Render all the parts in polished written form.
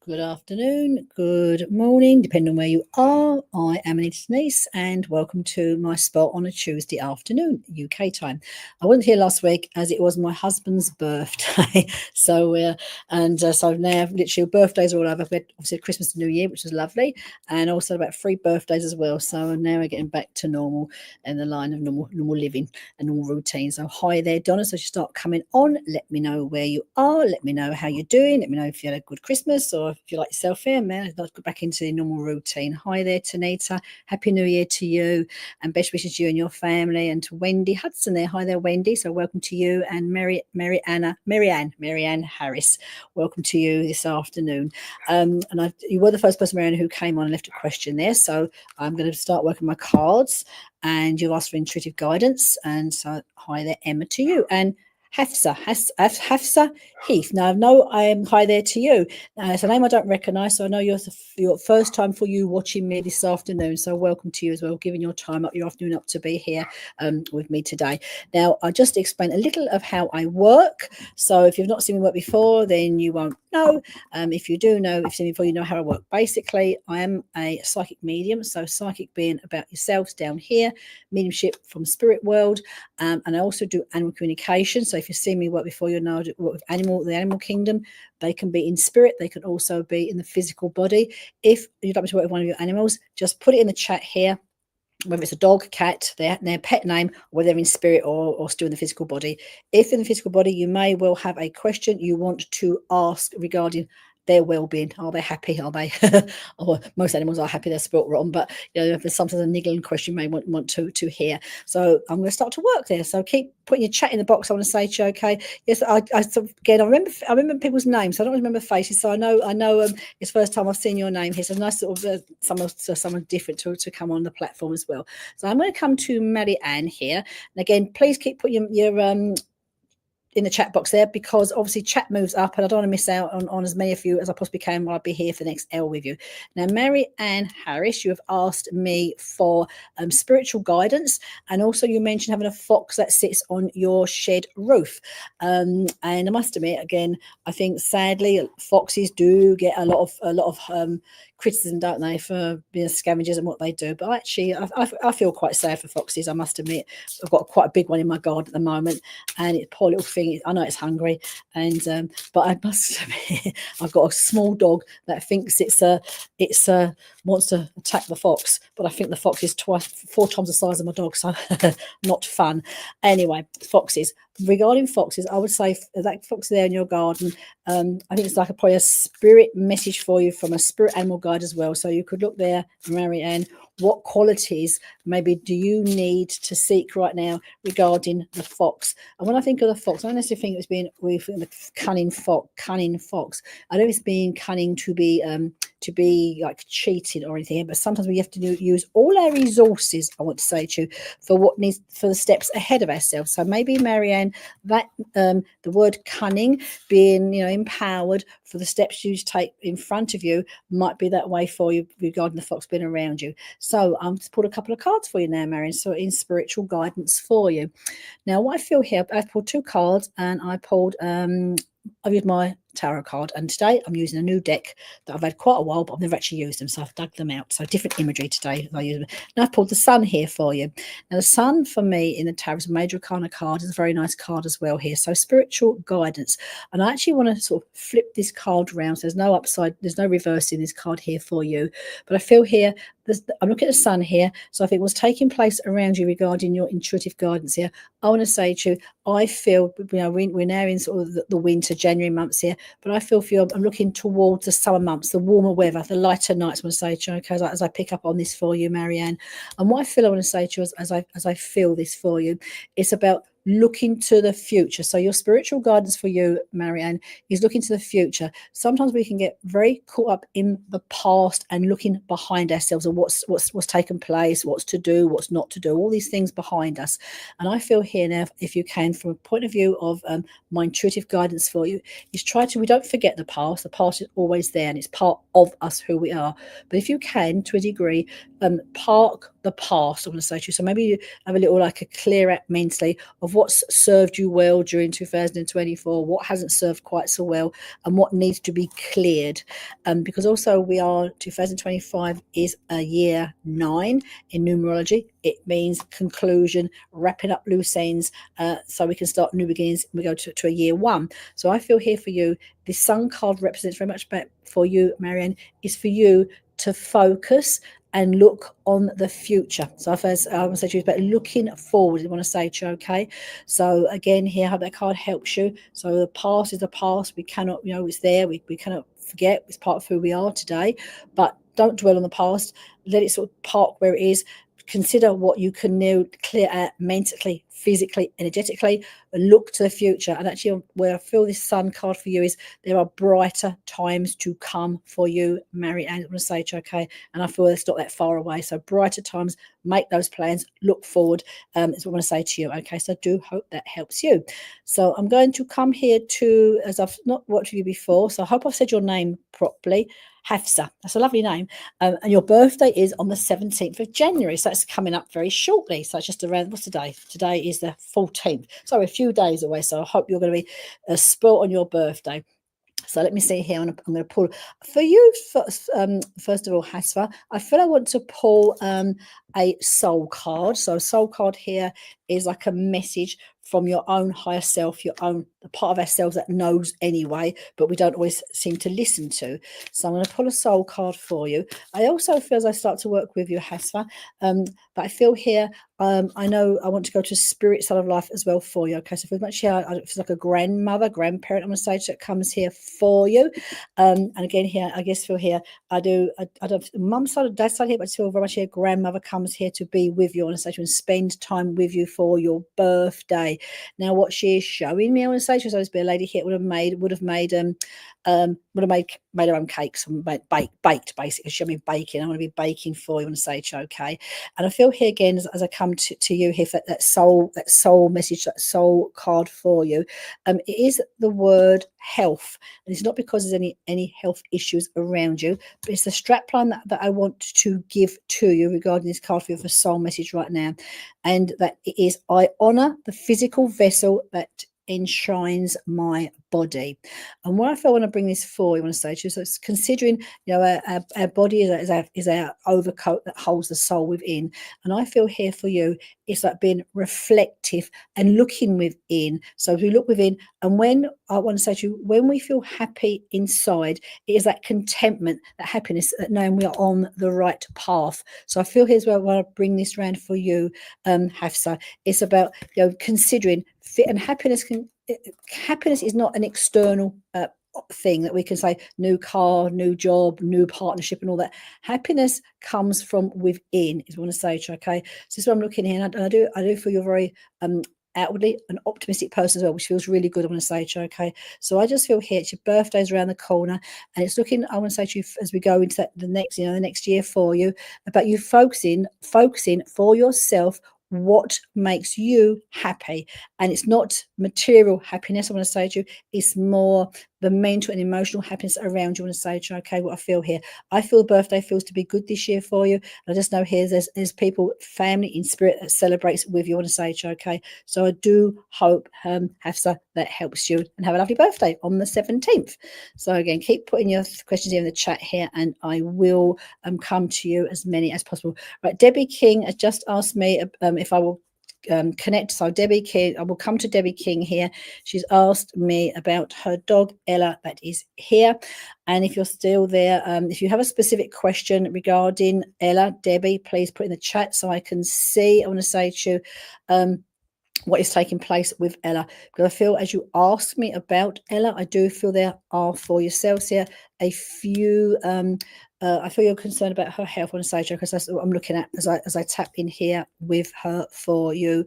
Good afternoon, good morning, depending on where you are. I am Anita Panayiotis, and welcome to my spot on a Tuesday afternoon, UK time. I wasn't here last week as it was my husband's birthday, so now literally birthdays are all over. We had obviously Christmas and New Year, which was lovely, and also about 3 birthdays as well. So now we're getting back to normal and the line of normal living and normal routine. So hi there, Donna. So you start coming on. Let me know where you are. Let me know how you're doing. Let me know if you had a good Christmas or if you like yourself here, man. Let's go back into the normal routine. Hi there, Tanita. Happy New Year to you, and best wishes to you and your family. And to Wendy Hudson there. Hi there, Wendy. So welcome to you, and Marianne Harris. Welcome to you this afternoon. You were the first person, Marianne, who came on and left a question there. So I'm going to start working my cards, and you asked for intuitive guidance. And so hi there, Emma, to you, and Hafsa Heath. Now, no, I'm hi there to you. It's a name I don't recognise, so I know your first time for you watching me this afternoon. So welcome to you as well, giving your time up, your afternoon up to be here with me today. Now, I just explained a little of how I work. So if you've not seen me work before, then you won't know. If you do know, if you've seen me before, you know how I work. Basically, I am a psychic medium. So psychic being about yourselves down here, mediumship from spirit world, and I also do animal communication. So if you've seen me work before, you know I work with the animal kingdom. They can be in spirit. They can also be in the physical body. If you'd like me to work with one of your animals, just put it in the chat here, whether it's a dog, cat, their pet name, whether they're in spirit or still in the physical body. If in the physical body, you may well have a question you want to ask regarding their well-being. Are they happy? Are they? Or most animals are happy. They're spoilt rotten, but you know, there's sometimes a niggling question you may want to hear. So I'm going to start to work there. So keep putting your chat in the box. I want to say to you, okay? Yes, I remember people's names. So I don't remember faces. So I know. It's the first time I've seen your name here. So nice sort of someone different to come on the platform as well. So I'm going to come to Marianne here, and again, please keep putting your in the chat box there, because obviously chat moves up and I don't want to miss out on as many of you as I possibly can while I'll be here for the next hour with you. Now, Marianne Harris, you have asked me for spiritual guidance, and also you mentioned having a fox that sits on your shed roof. And I must admit, again, I think sadly foxes do get a lot of criticism, don't they, for being scavengers and what they do. But actually, I feel quite sad for foxes, I must admit. I've got quite a big one in my garden at the moment, and it's poor little thing. I know it's hungry, and but I must admit, I've got a small dog that thinks it's wants to attack the fox, but I think the fox is 4 times the size of my dog, so not fun. Anyway, foxes. Regarding foxes, I would say that fox there in your garden, I think it's like probably a spirit message for you from a spirit animal guide as well. So you could look there, Marianne, what qualities maybe do you need to seek right now regarding the fox? And when I think of the fox, I don't necessarily think it's being the cunning fox. I know it's being cunning to be like cheating or anything, but sometimes we have to use all our resources, I want to say to you, for what needs for the steps ahead of ourselves. So maybe, Marianne, that the word cunning, being empowered for the steps you take in front of you, might be that way for you regarding the fox being around you. So I'm just pulled a couple of cards for you now, Marianne, so in spiritual guidance for you. Now, what I feel here, I've pulled 2 cards, and I pulled I've used my tarot card, and today I'm using a new deck that I've had quite a while, but I've never actually used them, so I've dug them out. So different imagery today I use them. Now I've pulled the Sun here for you. Now the Sun for me in the tarot is a major arcana card. It's a very nice card as well here. So spiritual guidance, and I actually want to sort of flip this card around. So there's no upside, there's no reversing this card here for you, but I feel here I'm looking at the Sun here. So I think what's taking place around you regarding your intuitive guidance here, I want to say to you, I feel, we're now in sort of the winter, January months here, but I feel for you, I'm looking towards the summer months, the warmer weather, the lighter nights. I want to say to you, okay, as I pick up on this for you, Marianne. And what I want to say to you as I feel this for you, it's about looking to the future. So your spiritual guidance for you, Marianne, is looking to the future. Sometimes we can get very caught up in the past and looking behind ourselves and what's taken place, what's to do, what's not to do, all these things behind us. And I feel here now, if you can, from a point of view of my intuitive guidance for you, is we don't forget the past. The past is always there, and it's part of us who we are. But if you can, to a degree, park the past, I want to say to you. So maybe you have a little like a clear out mentally of what's served you well during 2024, what hasn't served quite so well, and what needs to be cleared. Because also we are 2025 is a year 9 in numerology. It means conclusion, wrapping up loose ends, so we can start new beginnings. We go to a year 1. So I feel here for you, the Sun card represents very much about for you, Marianne, is for you to focus and look on the future. So first, I want to say to you about looking forward. I want to say to you, okay? So again, here, how that card helps you. So the past is the past. We cannot, it's there. We cannot forget. It's part of who we are today. But don't dwell on the past. Let it sort of park where it is. Consider what you can now clear out mentally, physically, energetically, and look to the future. And actually, where I feel this Sun card for you is there are brighter times to come for you, Marianne. I want to say to you, okay? And I feel it's not that far away. So brighter times, make those plans, look forward. Is what I want to say to you, okay? So I do hope that helps you. So I'm going to come here to, as I've not watched you before, so I hope I've said your name properly. Hafsa, that's a lovely name, and your birthday is on the 17th of January, so that's coming up very shortly. So it's just around, what's today? Today is the 14th, so a few days away. So I hope you're going to be spoilt on your birthday. So let me see here. I'm going to pull for you first. First of all, Hasfa, I feel I want to pull a soul card. So a soul card here is like a message from your own higher self, your own, the part of ourselves that knows anyway, but we don't always seem to listen to. So I'm going to pull a soul card for you. I also feel as I start to work with you, Hasfa, but I feel here, I know I want to go to spirit side of life as well for you. Okay, so for much here, I feel like a grandmother, grandparent, I'm going to say, that comes here for you. And again here, I guess feel here, I don't, mum's side or dad's side here, but I feel very much here, grandmother comes here to be with you on a stage and spend time with you for your birthday. Now, what she is showing me on a stage, so be a lady here would have made her own cakes and baked basically. She made baking. I want to be baking for you on a stage, okay? And I feel here again as I come to you here for that soul message, that soul card for you. It is the word health, and it's not because there's any health issues around you, but it's the strapline that I want to give to you regarding this card for you for soul message right now, and that it is: I honor the physical vessel that enshrines my body. And what I want to bring this for, you want to say to you, so it's considering, our body is our overcoat that holds the soul within. And I feel here for you, it's like being reflective and looking within. So if we look within, and when I want to say to you, when we feel happy inside, it is that contentment, that happiness, that knowing we are on the right path. So I feel here's where I want to bring this around for you, Hafsa. It's about considering fit, and happiness is not an external thing that we can say new car, new job, new partnership and all that. Happiness comes from within, is what I want to say to you, okay? So this is what I'm looking here, and I do feel you're very outwardly an optimistic person as well, which feels really good. I want to say to you, okay? So I just feel here, it's your birthday's around the corner, and it's looking, I want to say to you as we go into the next year for you, about you focusing for yourself what makes you happy. And it's not material happiness, I want to say to you, it's more the mental and emotional happiness around you. I want to say to you, okay, what I feel here, I feel birthday feels to be good this year for you. I just know here there's people, family in spirit that celebrates with you. I want to say to you, okay? So I do hope, Hafsa, that helps you, and have a lovely birthday on the 17th. So again, keep putting your questions in the chat here, and I will come to you as many as possible. Right, Debbie King has just asked me if I will connect. So Debbie King, I will come to Debbie King here. She's asked me about her dog Ella that is here, and if you're still there, if you have a specific question regarding Ella, Debbie, please put in the chat so I can see. I want to say to you what is taking place with Ella, because I feel as you ask me about Ella, I do feel there are for yourselves here a few I feel you're concerned about her health on a stage, because that's what I'm looking at as I tap in here with her for you.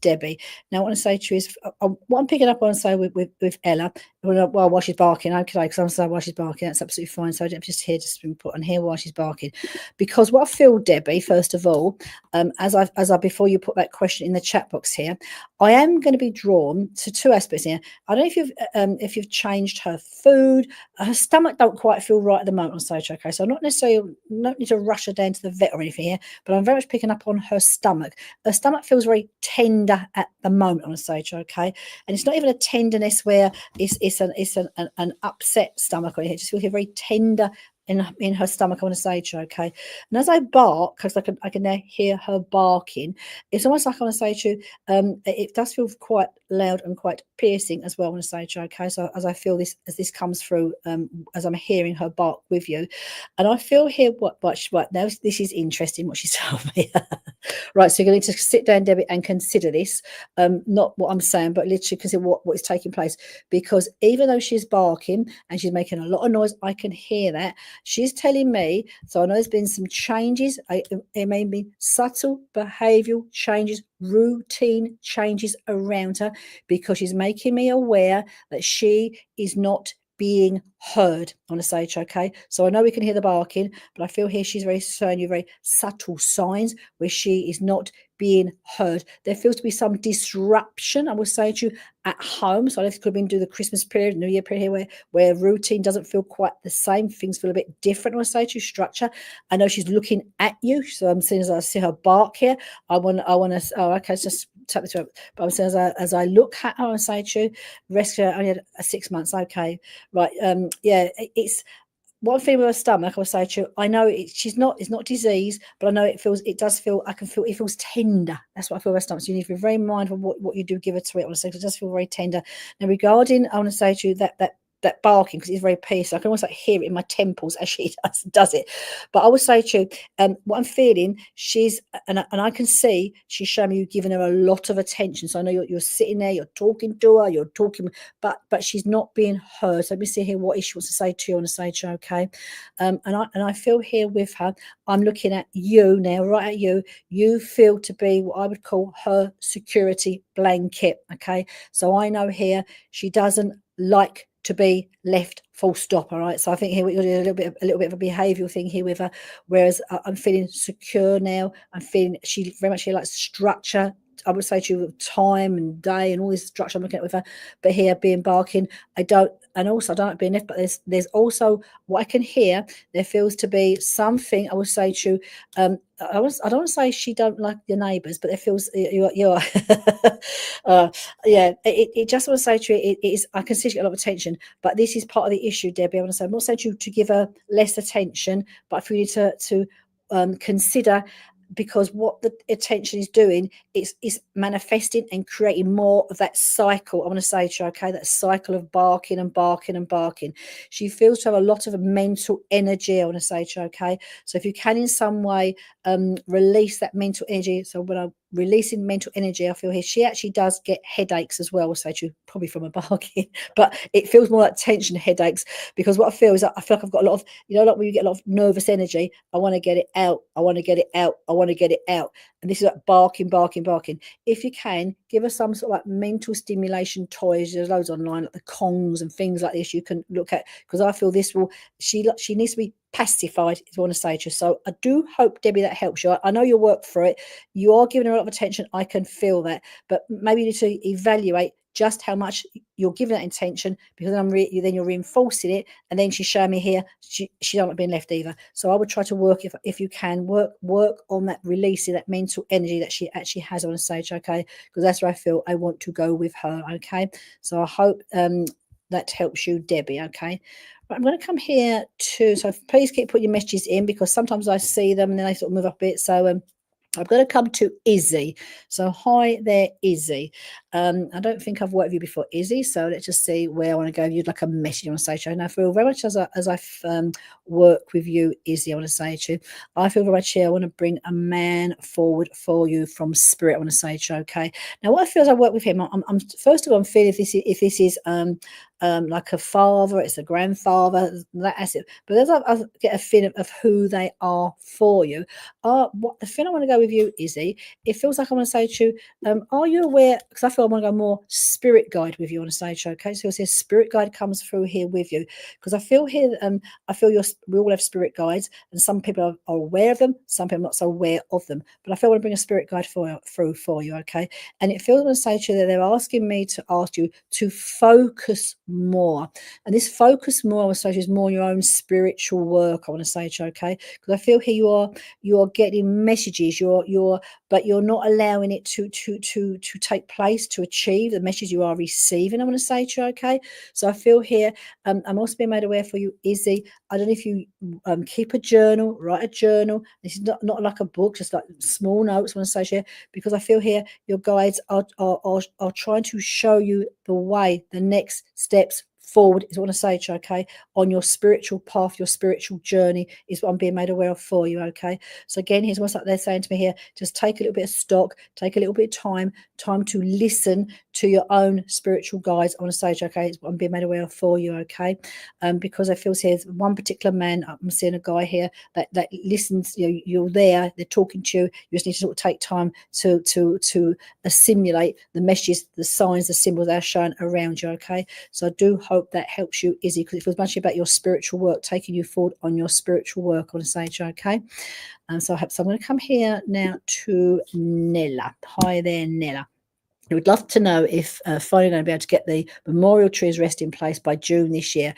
Debbie. Now, I want to say to you is what I'm picking up on, say with Ella, well, while she's barking, okay, because I'm saying while she's barking, that's absolutely fine. So I'm just been put on here while she's barking, because what I feel, Debbie, first of all, as I before you put that question in the chat box here, I am going to be drawn to two aspects here. I don't know if you've changed her food. Her stomach don't quite feel right at the moment on stage, okay? So I'm not necessarily not need to rush her down to the vet or anything here, but I'm very much picking up on her stomach. Her stomach feels very tender at the moment on stage, okay? And it's not even a tenderness where it's an upset stomach or anything. It just feels very tender in her stomach, I want to say to her, okay? And as I bark, because I can now hear her barking, it's almost like I want to say to you, it does feel quite loud and quite piercing as well, I want to say to you, okay? So as I feel this, as this comes through, as I'm hearing her bark with you, and I feel here what now this is interesting what she's told me. Right, so you're going to need to sit down, Debbie, and consider this, not what I'm saying, but literally consider what is taking place, because even though she's barking and she's making a lot of noise, I can hear that. She's telling me, so I know there's been some changes. It may be subtle behavioural changes, routine changes around her, because she's making me aware that she is not being heard on a stage, okay? So I know we can hear the barking, but I feel here she's very showing you very subtle signs where she is not being heard. There feels to be some disruption, I would say to you, at home. So I think it could have been do the Christmas period, New Year period here, where routine doesn't feel quite the same. Things feel a bit different, I would say to you, structure. I know she's looking at you. So I'm seeing, as I see her bark here, I want to, oh, okay, let's just tap this up. But I'm saying as I look at her, I say to you, rescue her only had 6 months, okay. Right, yeah, it's what I'm feeling with her stomach. I will say to you, I know it's not disease, but I know it does feel, I can feel it feels tender. That's what I feel with her stomach. So you need to be very mindful of what you do give her to it. I want to say, it does feel very tender. Now, regarding, I want to say to you that barking, because it's very piercing, I can almost like hear it in my temples as she does it. But I would say to you, what I'm feeling, she's, and I can see she's showing me you've given her a lot of attention. So I know you're sitting there, you're talking to her, you're talking, but she's not being heard. So let me see here what she wants to say to you on the stage, okay? And I feel here with her, I'm looking at you now, right at you. You feel to be what I would call her security blanket, okay? So I know here she doesn't like to be left full stop. All right, so I think here we're doing a little bit of a behavioral thing here with her, whereas I'm feeling secure now. I'm feeling she very much likes structure. I would say to you, time and day and all this structure I'm looking at with her, but here being barking, I don't like being left, but there's also what I can hear. There feels to be something, I would say to you, I don't want to say she don't like your neighbours, but there feels you're yeah, it just want to say to you, it is, I can see she get a lot of attention, but this is part of the issue, Debbie. I want to say, I'm not saying to you to give her less attention, but for you to consider, because what the attention is doing is manifesting and creating more of that cycle. I want to say to you, okay, that cycle of barking and barking and barking. She feels to have a lot of mental energy, I want to say to you, okay? So if you can in some way release that mental energy. So when I'm releasing mental energy, I feel here she actually does get headaches as well, so to probably from a barking, but it feels more like tension headaches, because what I feel is I feel like I've got a lot of, like when you get a lot of nervous energy, I want to get it out, I want to get it out, I want to get it out. And this is like barking, barking, barking. If you can, give her some sort of like mental stimulation toys. There's loads online, like the Kongs and things like this you can look at, because I feel this will, she needs to be pacified, is what I want to say to you. So I do hope, Debbie, that helps you. I know you'll work for it. You are giving her a lot of attention. I can feel that. But maybe you need to evaluate just how much you're giving that intention, because then you're reinforcing it. And then she's showing me here, she don't like being left either. So I would try to work, if you can, work on that, releasing that mental energy that she actually has on a stage, okay? Because that's where I feel I want to go with her, okay? So I hope that helps you, Debbie, okay? I'm going to come here to, so please keep putting your messages in, because sometimes I see them and then they sort of move up a bit. So I'm going to come to Izzy. So hi there, Izzy. I don't think I've worked with you before, Izzy. So let's just see where I want to go. You'd like a message on stage. And I feel very much as I work with you, Izzy, I want to say to you, I feel very much here. I want to bring a man forward for you from spirit. I want to say to you, okay. Now, what I feel as I work with him, I'm first of all, I'm feeling if this is like a father, it's a grandfather, that's it. But as I get a feeling of who they are for you, what the thing I want to go with you, Izzy, it feels like I want to say to you, are you aware? Because I feel I want to go more spirit guide with you on a stage, okay? So it says spirit guide comes through here with you, because I feel here, I feel we all have spirit guides, and some people are aware of them, some people are not so aware of them. But I feel I want to bring a spirit guide through for you, okay? And it feels I want to say to you that they're asking me to ask you to focus more. And this focus more, I want to say, is more on your own spiritual work, I want to say to you, okay? Because I feel here you are getting messages, but you're not allowing it to take place, to achieve the message you are receiving, I want to say to you, okay? So I feel here, I'm also being made aware for you, Izzy. I don't know if you keep a journal, write a journal. This is not like a book, just like small notes, I want to say to you, because I feel here your guides are trying to show you the way, the next steps forward is what I want to say to you, okay? On your spiritual path, your spiritual journey is what I'm being made aware of for you, okay? So again, here's what's like they're saying to me here: just take a little bit of stock, take a little bit of time to listen to your own spiritual guides. I want to say to you, okay, it's what I'm being made aware of for you, okay? Because I feel here one particular man, I'm seeing a guy here that listens, you're there, they're talking to you, you just need to sort of take time to assimilate the messages, the signs, the symbols that are shown around you, okay? So I do hope that helps you, Izzy, because it feels much about your spiritual work, taking you forward on your spiritual work, I want to say to you, okay? So I'm going to come here now to Nella. Hi there, Nella. I would love to know if finally going to be able to get the memorial trees rest in place by June this year.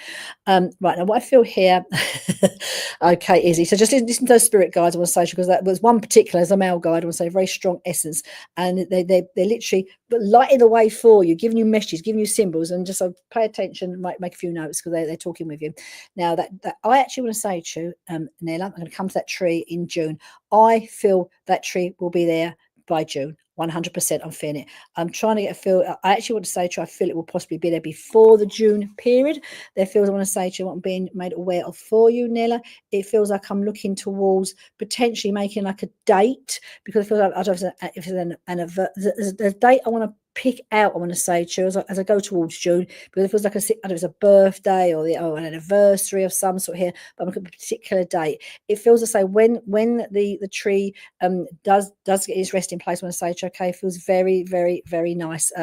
Right, now what I feel here, okay, Izzy, so just listen to those spirit guides, I want to say, because that was one particular, as a male guide, I want to say, very strong essence, and they're literally lighting the way for you, giving you messages, giving you symbols, and just pay attention, might make a few notes, because they're talking with you. Now, that I actually want to say to you, Nella, I'm going to come to that tree in June. I feel that tree will be there by June. 100%, I'm feeling it. I'm trying to get a feel. I actually want to say to you, I feel it will possibly be there before the June period. There feels, I want to say to you, what I'm being made aware of for you, Nella. It feels like I'm looking towards potentially making like a date, because it feels like I don't know if there's a date I want to pick out, I want to say to you, as I go towards June, because it feels like I don't know if it's a birthday or an anniversary of some sort here, but I'm looking at a particular date. It feels to say when the tree does get its resting place, I want to say to you, okay, it feels very, very, very nice.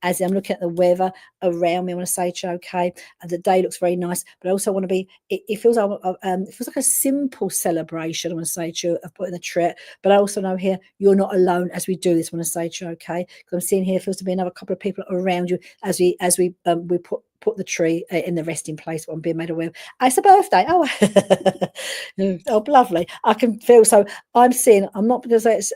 As I'm looking at the weather around me, I want to say to you, okay, and the day looks very nice, but I also want to be, it feels like a simple celebration, I want to say to you, of putting the tree, but I also know here you're not alone as we do this, I want to say to you, okay, because I'm seeing here feels to be another couple of people around you as we put the tree in the resting place, what I'm being made aware of. It's a birthday. Oh, lovely. I can feel, so I'm seeing, I'm not because it's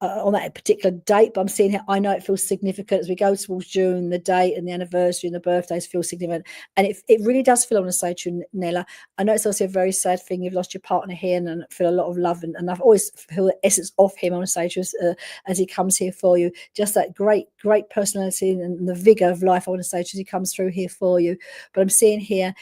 on that particular date, but I'm seeing here, I know it feels significant as we go towards June, the date and the anniversary and the birthdays feel significant. And it really does feel, I want to say to you, Nella, I know it's also a very sad thing, you've lost your partner here, and I feel a lot of love, and I've always feel the essence of him, I want to say to you, as he comes here for you, just that great personality and the vigor of life, I want to say to you, as he comes through here for you. But I'm seeing here,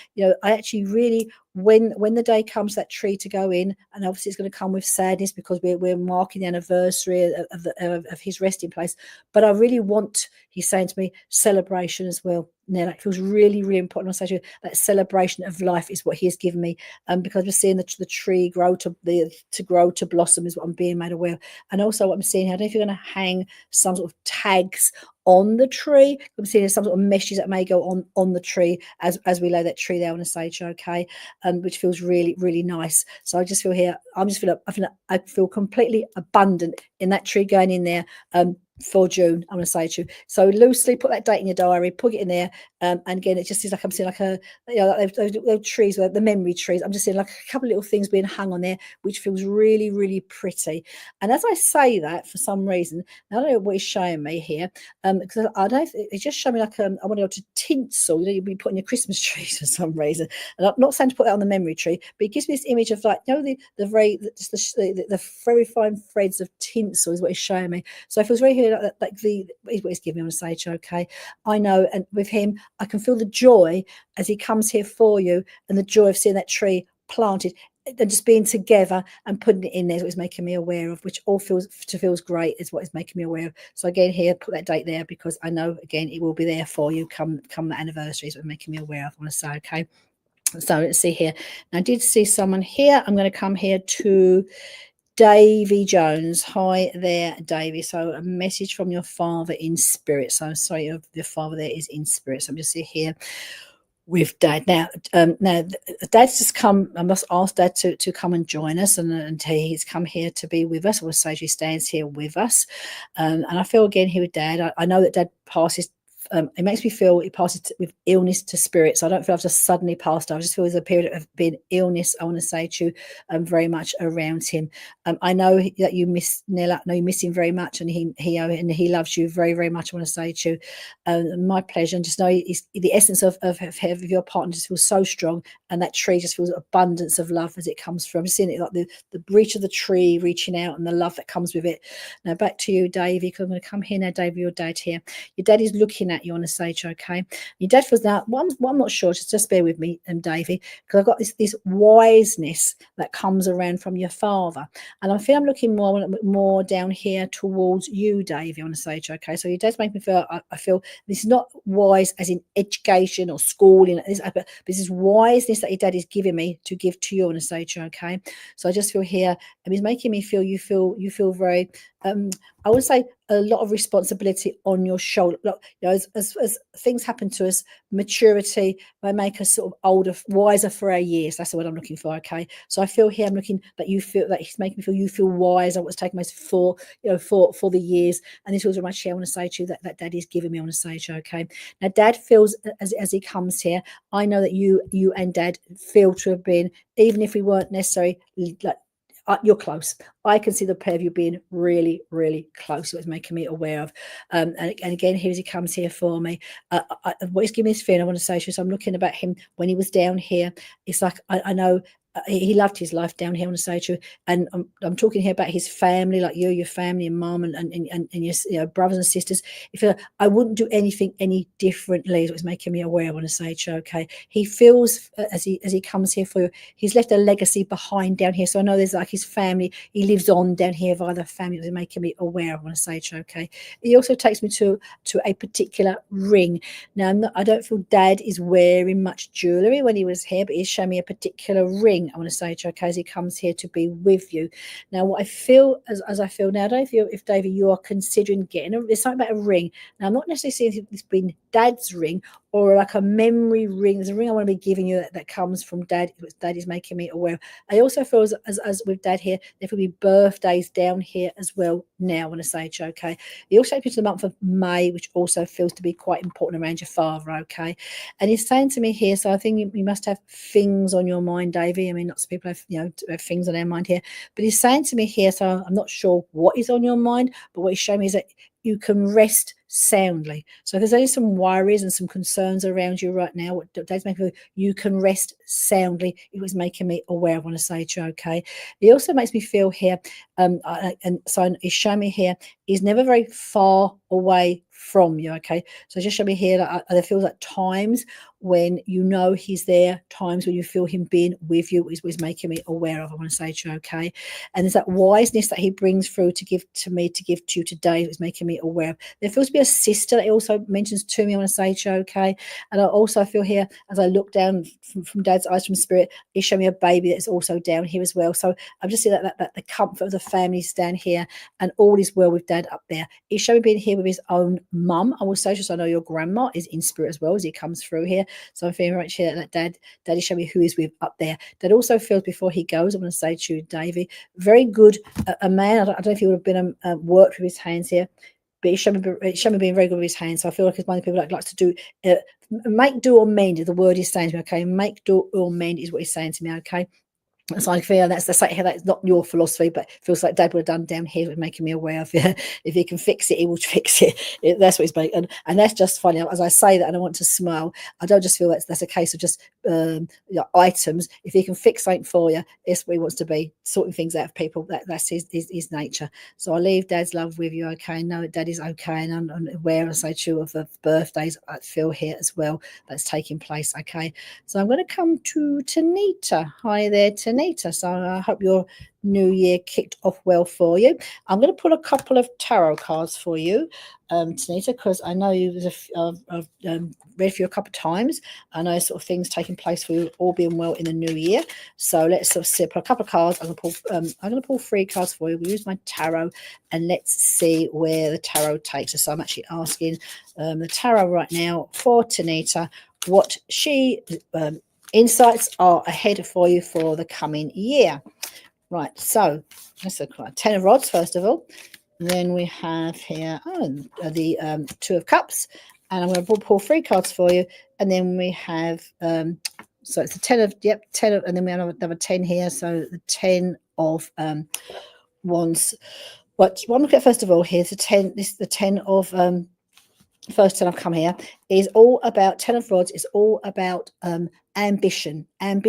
I actually really, when the day comes, that tree to go in, and obviously it's going to come with sadness because we're marking the anniversary of his resting place, but I really want, he's saying to me, celebration as well. Now that feels really, really important. I say to you, that celebration of life is what he has given me, because we're seeing the tree grow to blossom is what I'm being made aware of. And also what I'm seeing, I don't know if you're going to hang some sort of tags on the tree. I'm seeing some sort of meshes that may go on the tree as we lay that tree there on a sage, okay, which feels really, really nice. So I just feel here, I feel completely abundant in that tree going in there for June, I'm going to say to you. So loosely put that date in your diary, put it in there, and again, it just is like I'm seeing like those trees, the memory trees. I'm just seeing like a couple of little things being hung on there, which feels really, really pretty. And as I say that, for some reason, I don't know what it's showing me here, because I don't know, it's just showing me like I want to go to tinsel. You'd be putting your Christmas trees for some reason. And I'm not saying to put that on the memory tree, but it gives me this image of like the very fine threads of tinsel is what it's showing me. So it feels very here like is what he's giving me on a sage, okay. I know, and with him, I can feel the joy as he comes here for you, and the joy of seeing that tree planted and just being together and putting it in there is what it's making me aware of, which all feels great, is what it's making me aware of. So again, here, put that date there, because I know, again, it will be there for you come the anniversary, is what it's making me aware of, I want to say. Okay, so let's see here. Now, I did see someone here. I'm going to come here to Davy Jones. Hi there, Davy. So a message from your father in spirit. So sorry, your father there is in spirit. So I'm just see here with Dad. Now, Dad's just come. I must ask Dad to come and join us, and he's come here to be with us. Or say he stands here with us, and I feel again here with Dad. I know that Dad passes. It makes me feel it passes with illness to spirit. So I don't feel I've just suddenly passed. I just feel there's a period of being illness, I want to say to you, very much around him. I know that you miss Neil. I know you miss him very much, and he loves you very, very much, I want to say to you. My pleasure. And just know the essence of your partner just feels so strong, and that tree just feels abundance of love as it comes through. I'm just seeing it like the reach of the tree reaching out, and the love that comes with it. Now back to you, Davey, because I'm going to come here now, Davey, your dad here. Your dad is looking at you on the stage, okay? Your dad feels now, I'm not sure, just bear with me, Davey, because I've got this wiseness that comes around from your father. And I feel I'm looking more down here towards you, Davey, on the stage, okay? So your dad's making me feel, I feel this is not wise as in education or schooling, but this is wiseness that your dad is giving me to give to you on the stage, okay? So I just feel here, and he's making me feel, you feel very, I would say, a lot of responsibility on your shoulder. Look, as things happen to us, maturity may make us sort of older, wiser for our years. That's what I'm looking for. Okay, so I feel here, I'm looking that you feel that he's making me feel you feel wiser. What's taking place for the years, and this was very much here. I want to say to you that Dad is giving me on the stage. Okay, now Dad feels as he comes here. I know that you and Dad feel to have been, even if we weren't necessarily like. You're close. I can see the pair of you being really, really close. It was making me aware of. And again, here as he comes here for me. What he's giving me this feeling, I want to say, so I'm looking about him when he was down here. It's like, I know he loved his life down here on the stage, and I'm talking here about his family, like you, your family, and mum, and your brothers and sisters. If I wouldn't do anything any differently, is what's making me aware on the stage. Okay, he feels as he comes here for you, he's left a legacy behind down here. So I know there's like his family, he lives on down here via the family. That's making me aware on the stage. Okay, he also takes me to a particular ring. Now I don't feel Dad is wearing much jewellery when he was here, but he's showing me a particular ring, I want to say, okay, as he comes here to be with you. Now, what I feel as I feel now, I don't know if David, you are considering getting there's something about a ring. Now, I'm not necessarily seeing this being Dad's ring or like a memory ring. There's a ring I want to be giving you that comes from Dad, which Dad is making me aware of. I also feel as with Dad here, there will be birthdays down here as well now, I want to say, okay. He also takes me to the month of May, which also feels to be quite important around your father, okay. And he's saying to me here, so I think you must have things on your mind, Davey. I mean, lots of people have things on their mind here, but he's saying to me here, so I'm not sure what is on your mind, but what he's showing me is that you can rest soundly. So if there's only some worries and some concerns around you right now, what Dave's making me, you can rest soundly. It was making me aware, I want to say to you, okay. It also makes me feel here, and so he's showing me here, he's never very far away from you, okay. So just show me here that there feels like times when you know he's there, times when you feel him being with you is making me aware of, I want to say to you, okay. And there's that wiseness that he brings through to give to me, to give to you today, is making me aware of. There feels to be a sister that he also mentions to me, I want to say to you, okay. And I also feel here, as I look down from Dad's eyes from spirit, he's showing me a baby that's also down here as well. So I'm just seeing that the comfort of the family's down here, and all is well with Dad up there. He's showing me being here with his own mum, I will say, just so I know your grandma is in spirit as well as he comes through here. So I'm feeling right here that Daddy showed me who he's with up there. Dad also feels before he goes, I'm going to say to you, Davey, very good, a man. I don't know if he would have been worked with his hands here, but he showed me being very good with his hands. So I feel like he's one of the people that likes to do, make, do, or mend is the word he's saying to me, okay? Make, do, or mend is what he's saying to me, okay? So I feel that's not your philosophy, but it feels like Dad would have done down here, making me aware of it. If he can fix it, he will fix it. That's what he's making, and that's just funny. As I say that, and I want to smile, I don't just feel that's a case of just items. If he can fix something for you, it's what he wants to be, sorting things out of people. That's his nature. So I leave Dad's love with you, okay? Know that Dad is okay, and I'm aware, as I say, too, of the birthdays I feel here as well that's taking place, okay? So I'm going to come to Tanita. Hi there, Tanita. Anita. So I hope your new year kicked off well for you. I'm going to pull a couple of tarot cards for you, Tanita, because I know I've read for you a couple of times. I know sort of things taking place for you, all being well in the new year. So let's sort of see, put a couple of cards. I'm going to pull 3 cards for you. We'll use my tarot, and let's see where the tarot takes us. So I'm actually asking the tarot right now for Tanita what she insights are ahead for you for the coming year. Right, so let's look at 10 of rods first of all. And then we have here the 2 of cups, and I'm going to pull 3 cards for you. And then we have so it's the 10 of, and then we have another 10 here. So the 10 of wands. What I'm looking at first of all here is the 10. This is the 10 of first 10 I've come here is all about 10 of rods. Is all about ambition and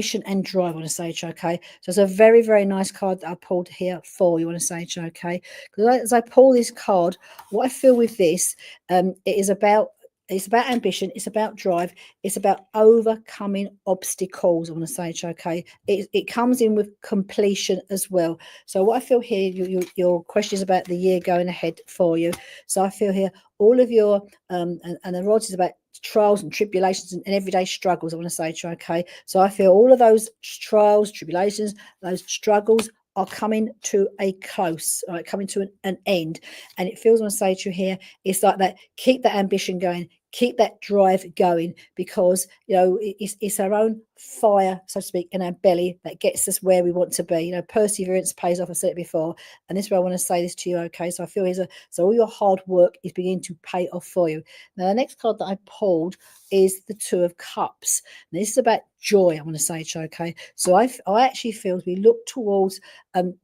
drive. I want to say, okay, so it's a very, very nice card that I pulled here for you. I want to say, okay, because as I pull this card, what I feel with this, it's about ambition, it's about drive, it's about overcoming obstacles. I want to say, okay, it comes in with completion as well. So what I feel here, your question is about the year going ahead for you. So I feel here all of your and the rods is about trials and tribulations and everyday struggles. I want to say, okay, so I feel all of those trials, tribulations, those struggles are coming to a close, right, coming to an end. And it feels, I want to say to you here, it's like that, keep that ambition going, keep that drive going, because it's our own fire, so to speak, in our belly that gets us where we want to be. Perseverance pays off. I said it before, and this is where I want to say this to you. Okay, so I feel so all your hard work is beginning to pay off for you. Now the next card that I pulled is the 2 of cups. Now, this is about joy. I want to say, okay, so I actually feel as we look towards the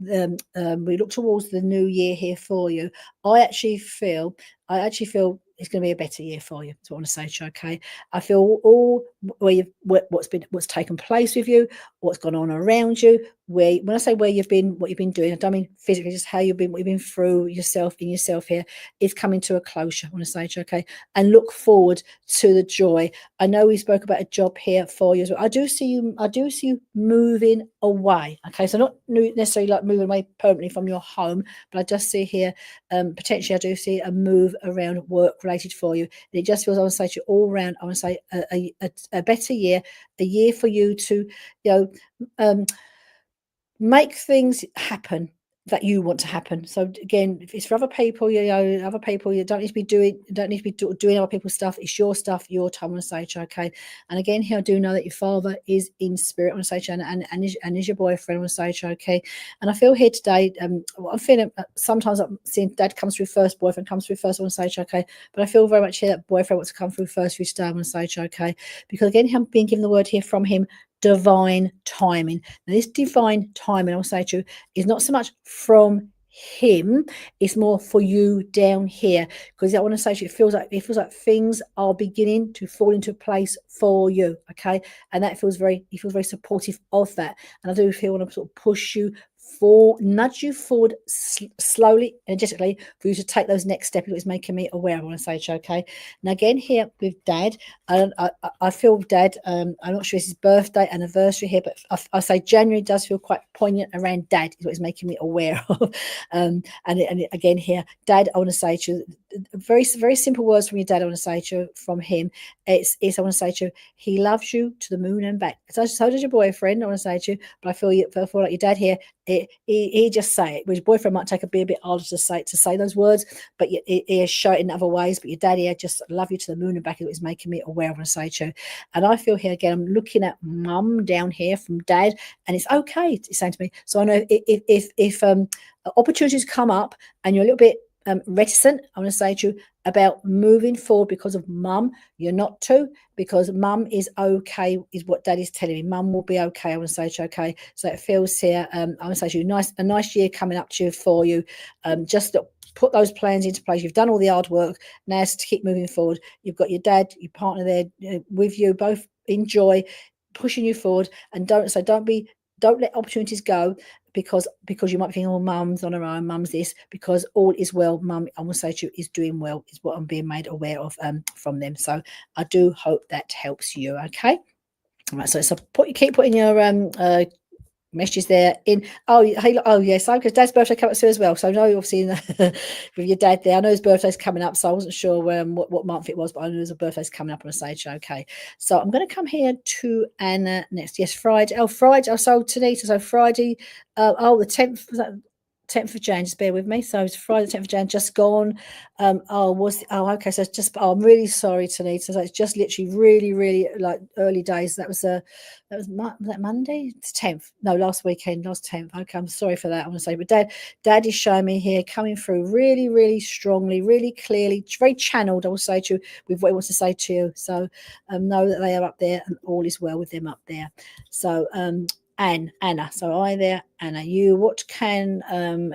new year here for you. I actually feel it's going to be a better year for you. That's what I want to say, okay. I feel all what's taken place with you, what's gone on around you. When I say where you've been, what you've been doing, I don't mean physically, just how you've been, what you've been through yourself here is coming to a closure. I want to say, okay, and look forward to the joy. I know we spoke about a job here for you as well. I do see you moving away. Okay, so not necessarily like moving away permanently from your home, but I just see here potentially I do see a move around work related for you. And it just feels, I want to say to you all around, I want to say a better year, a year for you to make things happen that you want to happen. So again, if it's for other people, you don't need to be doing other people's stuff. It's your stuff, your time. I want to say, okay. And again, here I do know that your father is in spirit. I want to say, and is your boyfriend. I want to say, okay. And I feel here today, I'm feeling sometimes I'm seeing dad comes through first, boyfriend comes through first. I want to say, okay. But I feel very much here that boyfriend wants to come through first for you today. I want to say, okay. Because again, I'm being given the word here from him, divine timing. Now, this divine timing, I'll say to you, is not so much from him, it's more for you down here. Because I want to say to you, it feels like things are beginning to fall into place for you. Okay, and that feels very supportive of that. And I do feel I want to sort of push you nudge you forward slowly, energetically, for you to take those next steps. It's making me aware. I want to say, okay. Now again here with dad, I feel dad. I'm not sure it's his birthday, anniversary here, but I say January does feel quite poignant around dad. Is what it's making me aware of. And again here, dad. I want to say to you, very very simple words from your dad. I want to say to you from him. It's I want to say to you, he loves you to the moon and back. So does your boyfriend. I want to say to you, but I feel like your dad here. He just say it. His boyfriend might take a bit harder to say those words, but he has shown it in other ways. But your daddy, I just love you to the moon and back. It was making me aware of a say to you. And I feel here again, I'm looking at mum down here from dad, and it's okay. It's saying to me. So I know if opportunities come up and you're a little bit reticent, I want to say to you about moving forward because of mum. You're not to, because mum is okay, is what daddy's telling me. Mum will be okay. I want to say to you, okay. So it feels here, I want to say to you, a nice year coming up to you for you. Just put those plans into place. You've done all the hard work. Now it's to keep moving forward. You've got your dad, your partner there with you, both enjoy pushing you forward, and don't let opportunities go because you might be thinking, oh, mum's on her own, mum's this, because all is well. Mum, I will say to you, is doing well, is what I'm being made aware of from them. So I do hope that helps you. Okay. All right. So keep putting your messages there in. Oh, hey, oh yes, because Dad's birthday coming up soon as well. So I know obviously with your dad there, I know his birthday's coming up, so I wasn't sure what month it was, but I knew his birthday's coming up on a stage. Okay, so I'm going to come here to Anna next. Yes, Friday. Oh, Friday. Oh, so Tanita. So Friday. The 10th. Was that 10th of Jan? Just bear with me. So it's Friday, the 10th of Jan, just gone. Okay. So it's just. Oh, I'm really sorry, Tanita. So it's just literally really, really like early days. That was was that Monday? It's 10th. No, last weekend, last 10th. Okay, I'm sorry for that. I want to say, but Dad is showing me here, coming through really, really strongly, really clearly, very channeled, I will say to you, with what he wants to say to you. So know that they are up there and all is well with them up there. So Anna. So hi there, Anna. What can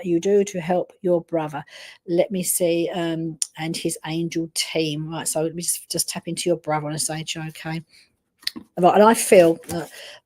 you do to help your brother? Let me see. And his angel team. Right. So let me just tap into your brother on a stage. Okay. Right, and I feel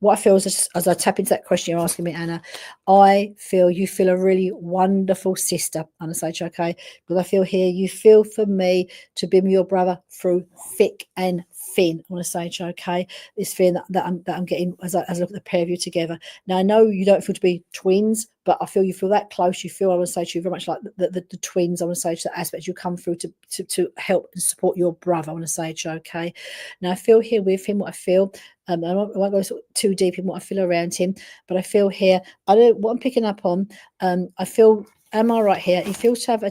what I feel is as I tap into that question you're asking me, Anna, I feel you feel a really wonderful sister on a stage, okay? Because I feel here you feel for me to be your brother through thick and thin on a stage, okay? This feeling that I'm getting as I look at the pair of you together. Now I know you don't feel to be twins, but I feel you feel that close. You feel, I want to say to you, very much like the twins. I want to say to the aspect you come through to help and support your brother. I want to say to you, okay? Now I feel here with him what I feel. I won't go too deep in what I feel around him, but I feel here. What I'm picking up on. I feel. Am I right here? He feels to have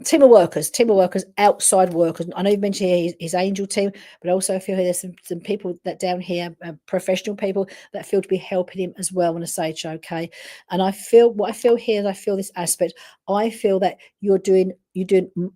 team of workers, outside workers. I know you mentioned here his angel team, but also I feel here there's some people that down here, professional people that feel to be helping him as well on a stage, okay? And I feel what I feel here is I feel this aspect. I feel that you're doing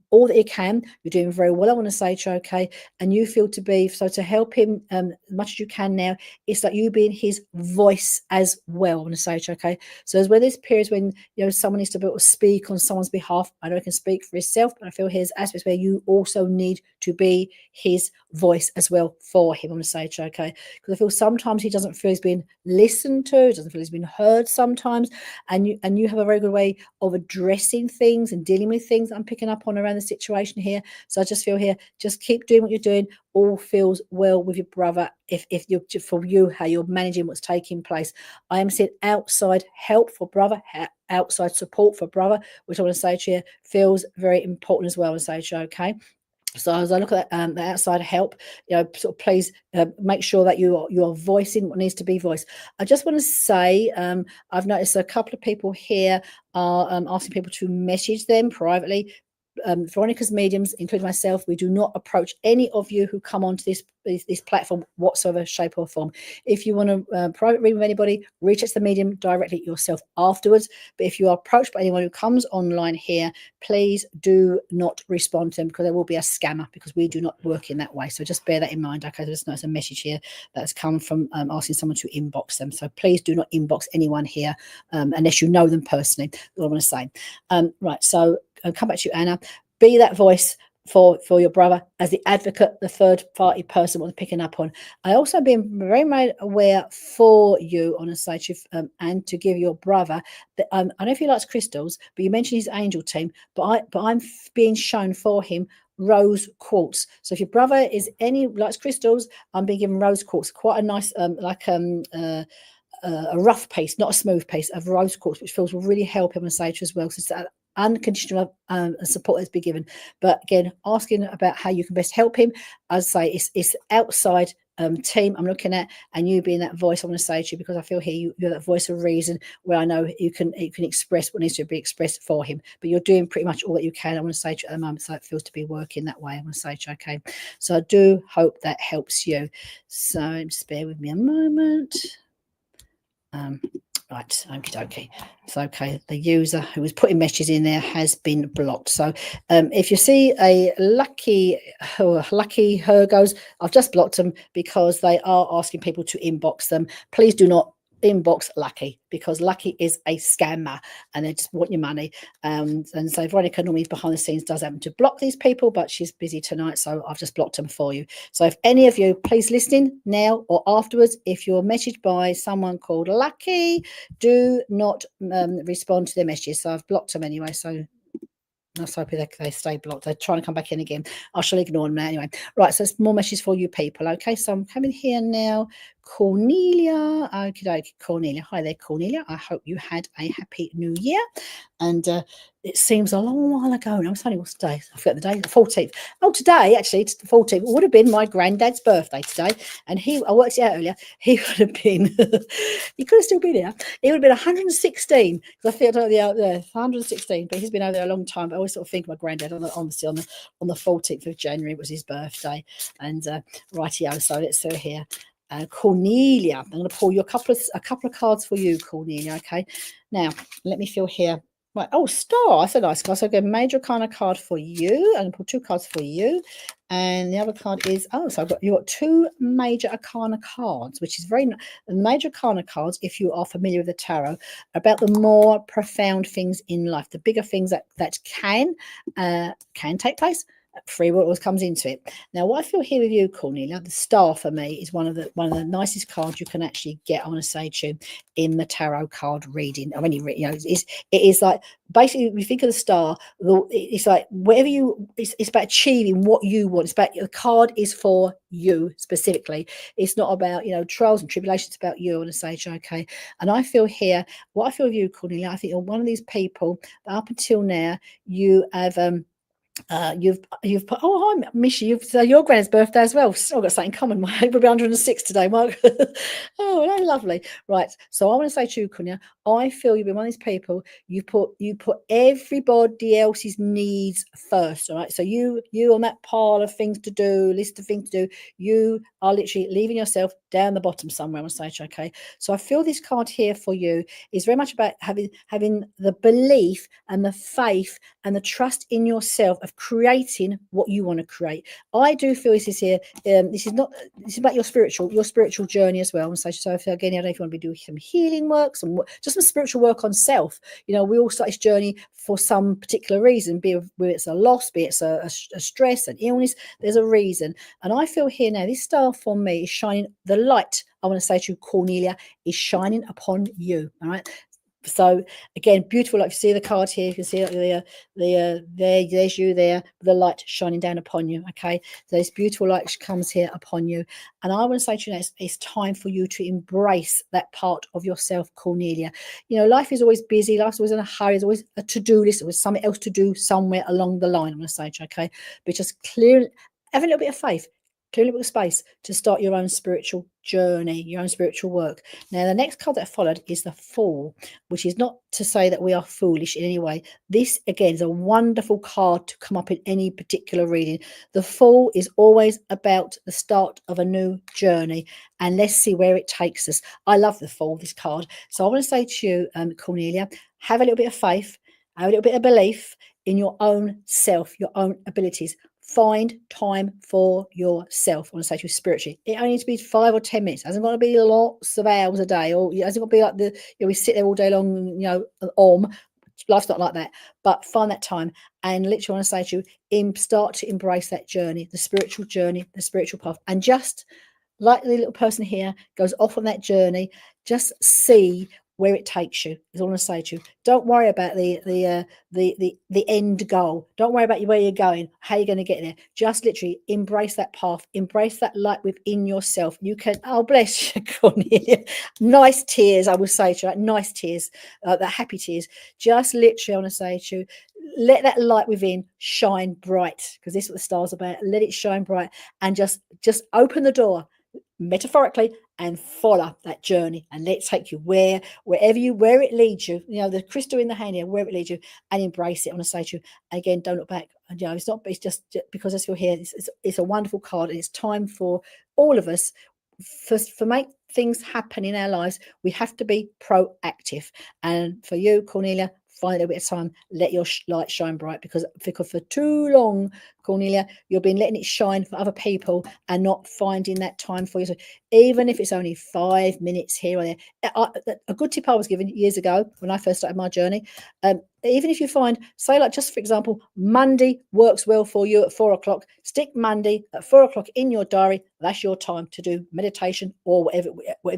all that you can. You're doing very well. I want to say to you, okay, and you feel to be so to help him as much as you can now. It's like you being his voice as well. I want to say to you, okay. So as well, there's periods when someone needs to be able to speak on someone's behalf. I know he can speak for himself, but I feel here's aspects where you also need to be his voice as well for him. I want to say to you, okay, because I feel sometimes he doesn't feel he's been listened to, doesn't feel he's been heard sometimes, and you have a very good way of addressing things and dealing with things. I'm picking up on around the situation here. So I just feel here, just keep doing what you're doing. All feels well with your brother. If you're for you, how you're managing what's taking place. I am seeing outside help for brother, outside support for brother, which I want to say to you feels very important as well. I want to say to you, okay. So as I look at the outside help, sort of please make sure that you are voicing what needs to be voiced. I just want to say I've noticed a couple of people here are asking people to message them privately. Veronica's mediums, including myself, we do not approach any of you who come onto this platform whatsoever, shape or form. If you want to private read with anybody, reach out to the medium directly yourself afterwards. But if you are approached by anyone who comes online here, please do not respond to them, because there will be a scammer, because we do not work in that way. So just bear that in mind. Okay, there's a message here that's come from asking someone to inbox them. So please do not inbox anyone here unless you know them personally. What I want to say. Right, so I'll come back to you, Anna. Be that voice for your brother as the advocate, the third party person what they're picking up on. I also been very made aware for you on a stage and to give your brother that I don't know if he likes crystals, but you mentioned his angel team, but I'm being shown for him rose quartz. So if your brother likes crystals, I'm being given rose quartz, quite a nice a rough piece, not a smooth piece of rose quartz, which feels will really help him on stage as well. So it's that unconditional support that's been given. But again, asking about how you can best help him, as I say, it's outside team I'm looking at, and you being that voice I want to say to you, because I feel here you're that voice of reason where I know you can express what needs to be expressed for him. But you're doing pretty much all that you can, I want to say to you at the moment. So it feels to be working that way, I want to say to you, okay. So I do hope that helps you. So just bear with me a moment. Right, okay. So okay, the user who was putting messages in there has been blocked. So if you see a lucky Hergos, I've just blocked them because they are asking people to inbox them. Please do not inbox Lucky, because Lucky is a scammer and they just want your money. And so Veronica normally behind the scenes does happen to block these people, but she's busy tonight, so I've just blocked them for you. So if any of you, please listen now or afterwards, if you're messaged by someone called Lucky, do not respond to their messages. So I've blocked them anyway, so I'm sorry they stay blocked. They're trying to come back in again. I shall ignore them now anyway. Right, so it's more messages for you people. Okay, so I'm coming here now. Cornelia. Okay, Cornelia. Hi there, Cornelia. I hope you had a happy new year. And it seems a long while ago now. It's only what's today? I forget the day, the 14th. Oh, today, actually, it's the 14th. It would have been my granddad's birthday today. And I worked it out earlier, he would have been, he could have still been here. He would have been 116. Because I think I don't know, 116, but he's been over there a long time. But I always sort of think of my granddad on the 14th of January was his birthday. And rightio, so let's see here. Cornelia, I'm going to pull you a couple of cards for you, Cornelia. Okay, now let me feel here. Right, oh, star, that's a nice card. So I'll get a major arcana card for you. I'm going to pull 2 cards for you. And the other card is, so you've got 2 major arcana cards, which is very nice. The major arcana cards, if you are familiar with the tarot, are about the more profound things in life, the bigger things that can take place. Free will always comes into it. Now, what I feel here with you, Cornelia, the star for me is one of the nicest cards you can actually get, I want to say to you, in the tarot card reading. I mean, it is like, basically, we think of the star, it's like whatever it's about achieving what you want. It's about, the card is for you specifically. It's not about, trials and tribulations. It's about you, I want to say, okay. And I feel here, what I feel with you, Cornelia, I think you're one of these people that up until now you have you've put, oh, hi Mishy, so your granddad's birthday as well. I've got something in common. My will be 106 today, Mark. Oh, lovely. Right, so I want to say to you, Kunya, I feel you've been one of these people, you put everybody else's needs first. All right, so you on that pile of things to do, list of things to do, you are literally leaving yourself down the bottom somewhere. I want to say, okay, so I feel this card here for you is very much about having the belief and the faith and the trust in yourself of creating what you want to create. I do feel this is here. This is about your spiritual journey as well. And so if, again, I don't know if you want to be doing some healing work, just some spiritual work on self. We all start this journey for some particular reason, be it's a loss, be it's a stress, an illness. There's a reason. And I feel here now, this star for me is shining. The light, I want to say to you, Cornelia, is shining upon you. All right. So again, beautiful. Like you see the card here, you can see there's you there, the light shining down upon you. Okay, so this beautiful light comes here upon you, and I want to say to you now, it's time for you to embrace that part of yourself, Cornelia. Life is always busy. Life's always in a hurry. There's always a to-do list. There's something else to do somewhere along the line. I'm going to say to you, okay, but just have a little bit of faith. Clear a little space to start your own spiritual journey, your own spiritual work. Now, the next card that followed is the Fool, which is not to say that we are foolish in any way. This, again, is a wonderful card to come up in any particular reading. The Fool is always about the start of a new journey, and let's see where it takes us. I love the Fool, this card. So I want to say to you, Cornelia, have a little bit of faith, have a little bit of belief in your own self, your own abilities. Find time for yourself. I want to say to you spiritually, it only needs to be 5 or 10 minutes. It hasn't got to be lots of hours a day, or it hasn't got to be like we sit there all day long, life's not like that. But find that time, and literally want to say to you, start to embrace that journey, the spiritual path, and just like the little person here goes off on that journey, just see where it takes you. Is all I want to say to you. Don't worry about the end goal. Don't worry about where you're going, how you're going to get there. Just literally embrace that path, embrace that light within yourself. You can, oh bless you, Cornelia. Nice tears, I will say to you, nice tears, the happy tears. Just literally, I want to say to you, let that light within shine bright, because this is what the star's about. Let it shine bright, and just open the door, metaphorically, and follow that journey, and let's take you where it leads you. The crystal in the hand here, where it leads you, and embrace it. I want to say to you again, don't look back. It's just because as you're here, it's a wonderful card, and it's time for all of us for make things happen in our lives. We have to be proactive, and for you, Cornelia, find a little bit of time, let your light shine bright, because for too long, Cornelia, you've been letting it shine for other people and not finding that time for yourself, even if it's only 5 minutes here or there. A good tip I was given years ago when I first started my journey, even if you find, say, like, just for example, Monday works well for you at 4 o'clock, stick Monday at 4 o'clock in your diary. That's your time to do meditation or whatever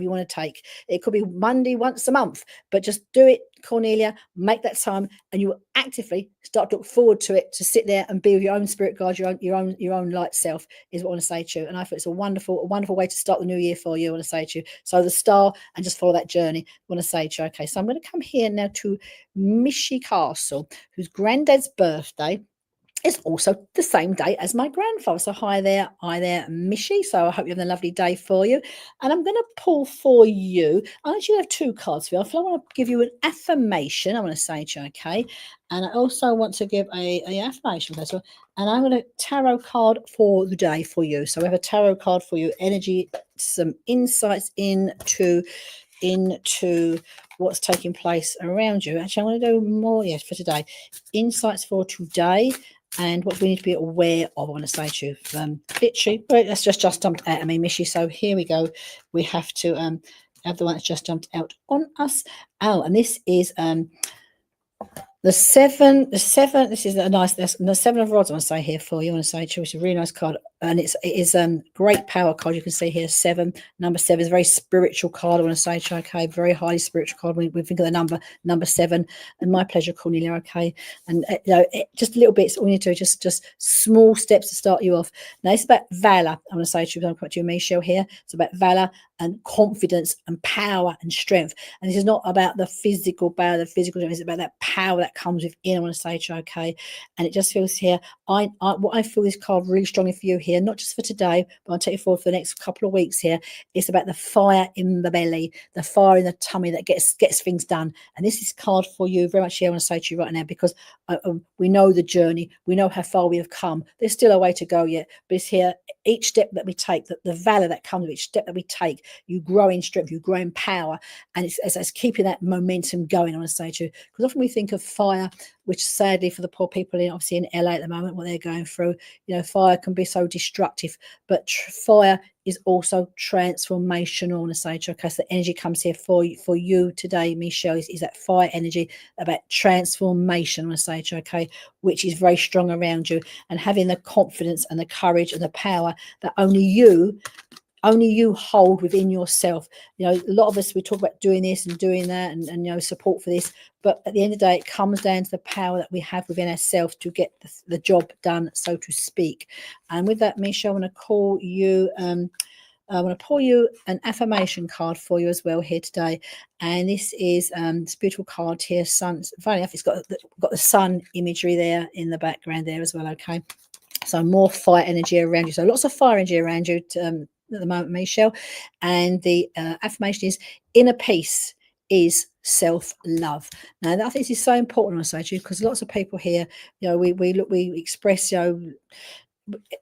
you want to take. It could be Monday once a month, but just do it, Cornelia. Make that time, and you will actively start to look forward to it, to sit there and be with your own spirit guide, your own light self, is what I want to say to you. And I feel it's a wonderful way to start the new year for you. I want to say to you. So the star, and just follow that journey. I want to say to you. Okay, so I'm going to come here now to Mishi Castle, whose granddad's birthday is also the same day as my grandfather. So hi there, Mishi. So I hope you're having a lovely day for you. And I'm going to pull for you. I actually have two cards for you. I want to give you an affirmation. I want to say to you, okay. And I also want to give a affirmation first of all. And I'm going to tarot card for the day for you. So we have a tarot card for you, energy, some insights into what's taking place around you. Actually, I want to do more, yes, for today. Insights for today and what we need to be aware of. I want to say to you, literally, but that's just jumped out at me, Mishi. So here we go. We have to have the one that's just jumped out on us. Oh, and this is the seven. This is a nice. The seven of rods. I want to say here for you. I want to say to you, it's a really nice card, and it is great power card. You can see here number seven is a very spiritual card. I want to say to you, okay, very highly spiritual card. We think of the number seven, and my pleasure, Cornelia. Okay, and just little bits. All we need to do, just small steps to start you off. Now it's about valor. I want to say to you, I'm quite to you, Michelle here. It's about valor and confidence and power and strength. And this is not about the physical power, the physical strength. It's about that power that comes within. I want to say to you, okay. And it just feels here. What I feel this card really strongly for you here, not just for today, but I'll take you forward for the next couple of weeks here. It's about the fire in the belly, the fire in the tummy that gets things done. And this is card for you very much here. I want to say to you right now, because we know the journey. We know how far we have come. There's still a way to go yet, but it's here. Each step that we take, the valor that comes with each step that we take, you grow in strength, you grow in power, and it's keeping that momentum going. I want to say to you, because often we think of fire, which sadly for the poor people obviously in LA at the moment, what they're going through, fire can be so destructive, but fire is also transformational. I want to say to you, okay, so the energy comes here for you today, Michelle, is that fire energy about transformation. I want to say to you, okay, which is very strong around you, and having the confidence and the courage and the power that only you hold within yourself. A lot of us, we talk about doing this and doing that and support for this, but at the end of the day, it comes down to the power that we have within ourselves to get the job done, so to speak. And with that, Michelle, I want to call you I want to pull you an affirmation card for you as well here today. And this is this beautiful card here. Sun. Funny enough, it's got the sun imagery there in the background there as well. Okay, so more fire energy around you. So lots of fire energy around you at the moment, Michelle. And the affirmation is inner peace is self-love. Now, I think this is so important, I say to you, because lots of people here, we express, the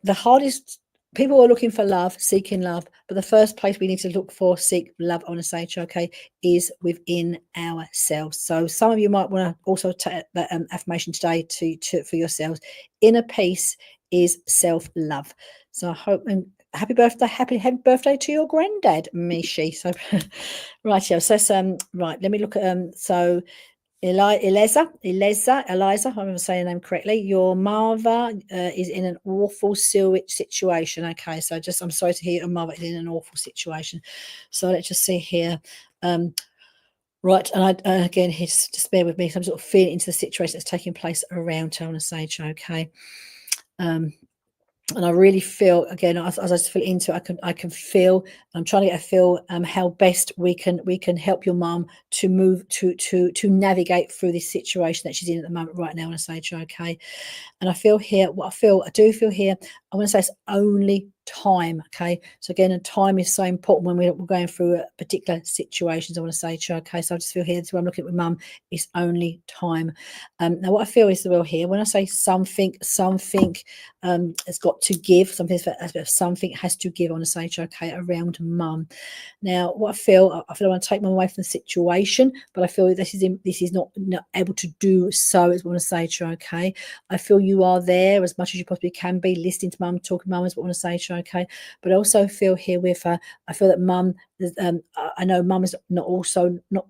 hardest. People are looking for love, seeking love, but the first place we need to look for, seek love, I want to say to you, okay, is within ourselves. So some of you might want to also take that affirmation today to for yourselves. Inner peace is self-love. So I hope, and happy birthday to your granddad, Mishi. So right, yeah. So right, let me look at so Eliza, if I'm saying your name correctly, your mother is in an awful situation. Okay, so I'm sorry to hear your mother is in an awful situation. So let's just see here. Right, and again, just bear with me. So I'm sort of feeling into the situation that's taking place around her. I want to say, okay. And I really feel, again, as I just feel into it, I can feel. I'm trying to get a feel how best we can help your mum to move to navigate through this situation that she's in at the moment right now. I want to say to you, okay. And I feel here, I do feel here, I want to say it's only time. Okay, so again, and time is so important when we're going through particular situations. I want to say to you, okay, so I just feel here, so I'm looking at my mum, it's only time. Now what I feel is the will here, when I say something has got to give, something has to give, I want to say to you, okay, around mum. Now what I feel I want to take mum away from the situation, but I feel this is not able to do so, is what I want to say to you, okay. I feel you are there as much as you possibly can be, listening to mum, talking to mum, is what I want to say to you, okay? But I also feel here with I feel that mum, I know mum is not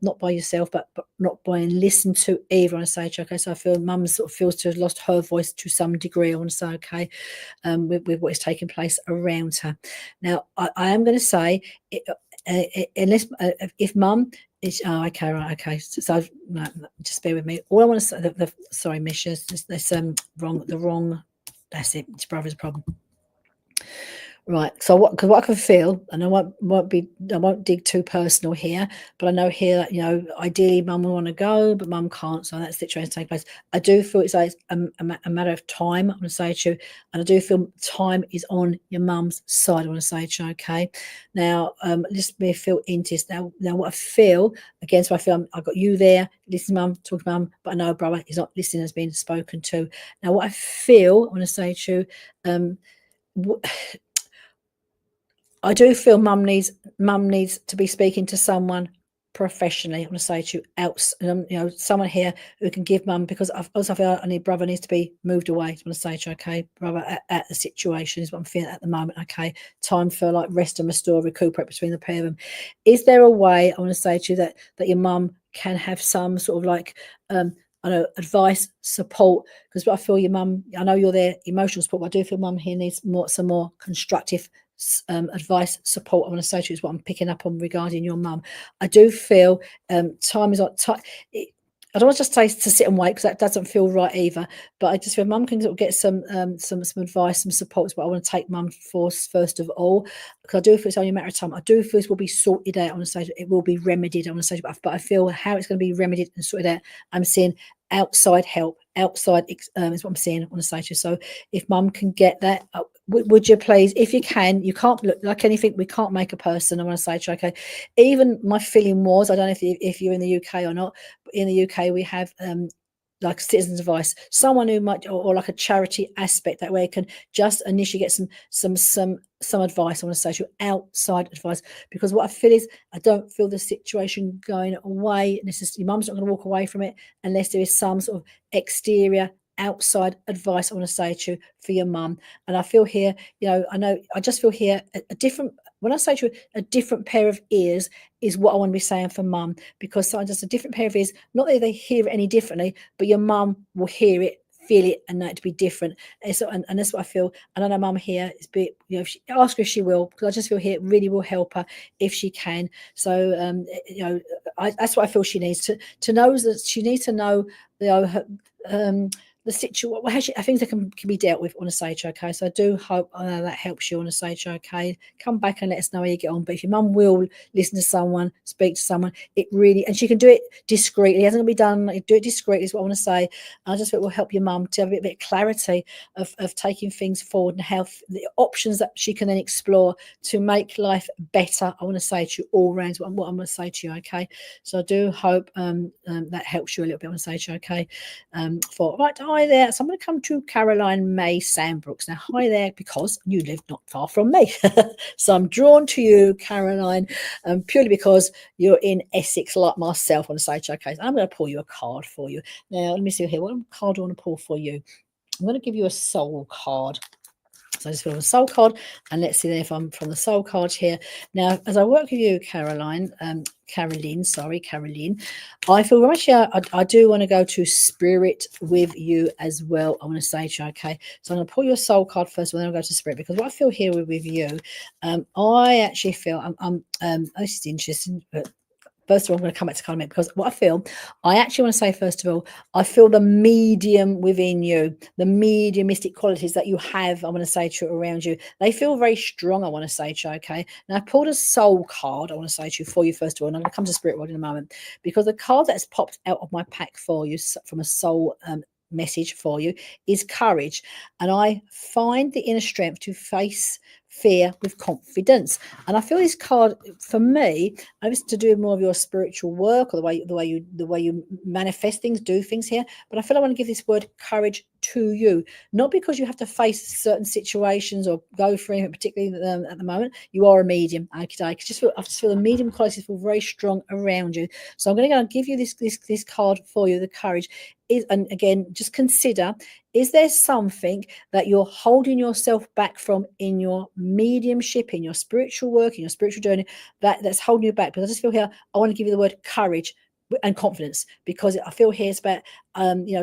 not by yourself, but not by and listened to either, I want to say, okay? So I feel mum sort of feels to have lost her voice to some degree, I want to say, okay, with what is taking place around her. Now, I am going to say, unless if mum is okay, right, okay. So no, just bear with me. All I want to say, sorry, Misha, that's wrong. That's it. It's brother's problem. Right. So because what I can feel, and I won't dig too personal here, but I know here that, ideally mum will want to go, but mum can't. So that situation take place. I do feel it's like a matter of time, I want to say to you, and I do feel time is on your mum's side, I want to say to you, okay? Now, just me feel into this. Now what I feel, again, so I feel I've got you there, listen, mum, talk to mum, but I know brother is not listening, has been spoken to. Now, what I feel, I want to say to you, I do feel mum needs to be speaking to someone professionally. I want to say to you, someone here who can give mum, because I also feel I need brother needs to be moved away. I want to say to you, okay, brother, at the situation is what I'm feeling at the moment. Okay, time for like rest and restore, recuperate between the pair of them. Is there a way, I want to say to you, that your mum can have some sort of like I know advice, support, because I feel your mum, I know you're there, emotional support, but I do feel mum here needs some more constructive advice, support. I want to say to you is what I'm picking up on regarding your mum. I do feel time is on time. I don't want to just say to sit and wait, because that doesn't feel right either. But I just feel mum can get some advice, some support. But I want to take mum first of all, because I do feel it's only a matter of time. I do feel this will be sorted out. I want to say it will be remedied. I want to say, but I feel how it's going to be remedied and sorted out, I'm seeing outside help, outside is what I'm seeing. I want to say to you. So if mum can get that, would you please, if you can, you can't look like anything. We can't make a person. I want to say to you, okay. Even my feeling was, I don't know if you're in the UK or not, but in the UK we have like citizens advice, someone who might, or like a charity aspect, that way you can just initially get some advice. I want to say to you, outside advice, because what I feel is I don't feel the situation going away. This is, your mum's not going to walk away from it unless there is some sort of exterior outside advice, I want to say to you, for your mum. And I feel here, I just feel here a different, when I say to you, a different pair of ears is what I want to be saying for mum, because sometimes just a different pair of ears, not that they hear it any differently, but your mum will hear it, feel it, and know it to be different. And so, and that's what I feel. And I know mum here is if she, ask her if she will, because I just feel here it really will help her if she can. So that's what I feel she needs to know, that she needs to know the situation, I think that can be dealt with on a stage, okay? So I do hope that helps you on a stage, okay? Come back and let us know how you get on. But if your mum will listen to someone, speak to someone, it really, and she can do it discreetly. It hasn't going to be done. Like, do it discreetly is what I want to say. I just think it will help your mum to have a bit of clarity of taking things forward, and how the options that she can then explore to make life better. I want to say to you all round what I'm going to say to you, okay? So I do hope that helps you a little bit. I want to say to you, okay? Hi there. So I'm going to come to Caroline May Sandbrooks. Now, hi there, because you live not far from me. So I'm drawn to you, Caroline, purely because you're in Essex like myself, on the stage. Okay, so I'm going to pull you a card for you. Now, let me see here. What card do I want to pull for you? I'm going to give you a soul card. So I just feel a soul card, and let's see if I'm from the soul card here. Now, as I work with you, Caroline, Caroline, I feel very much, I do want to go to spirit with you as well. I want to say to you, okay. So I'm going to pull your soul card first, and then I'll go to spirit, because what I feel here with you, I actually feel this is interesting, but first of all, I'm going to come back to comment, because what I feel, I actually want to say, first of all, I feel the medium within you, the mediumistic qualities that you have, I want to say to you, around you. They feel very strong, I want to say to you, okay? Now, I pulled a soul card, I want to say to you, for you, first of all, and I'm going to come to spirit world in a moment, because the card that's popped out of my pack for you from a soul message for you is courage. And I find the inner strength to face fear with confidence. And I feel this card, for me, it's to do more of your spiritual work, or the way you manifest things, do things here. But I feel I want to give this word courage to you, not because you have to face certain situations or go through anything, particularly at the moment. You are a medium. I just feel the medium qualities feel very strong around you. So I'm going to go and give you this card for you, the courage. And again, just consider, is there something that you're holding yourself back from in your mediumship, in your spiritual work, in your spiritual journey, that's holding you back? Because I just feel here, I want to give you the word courage and confidence, because I feel here it's about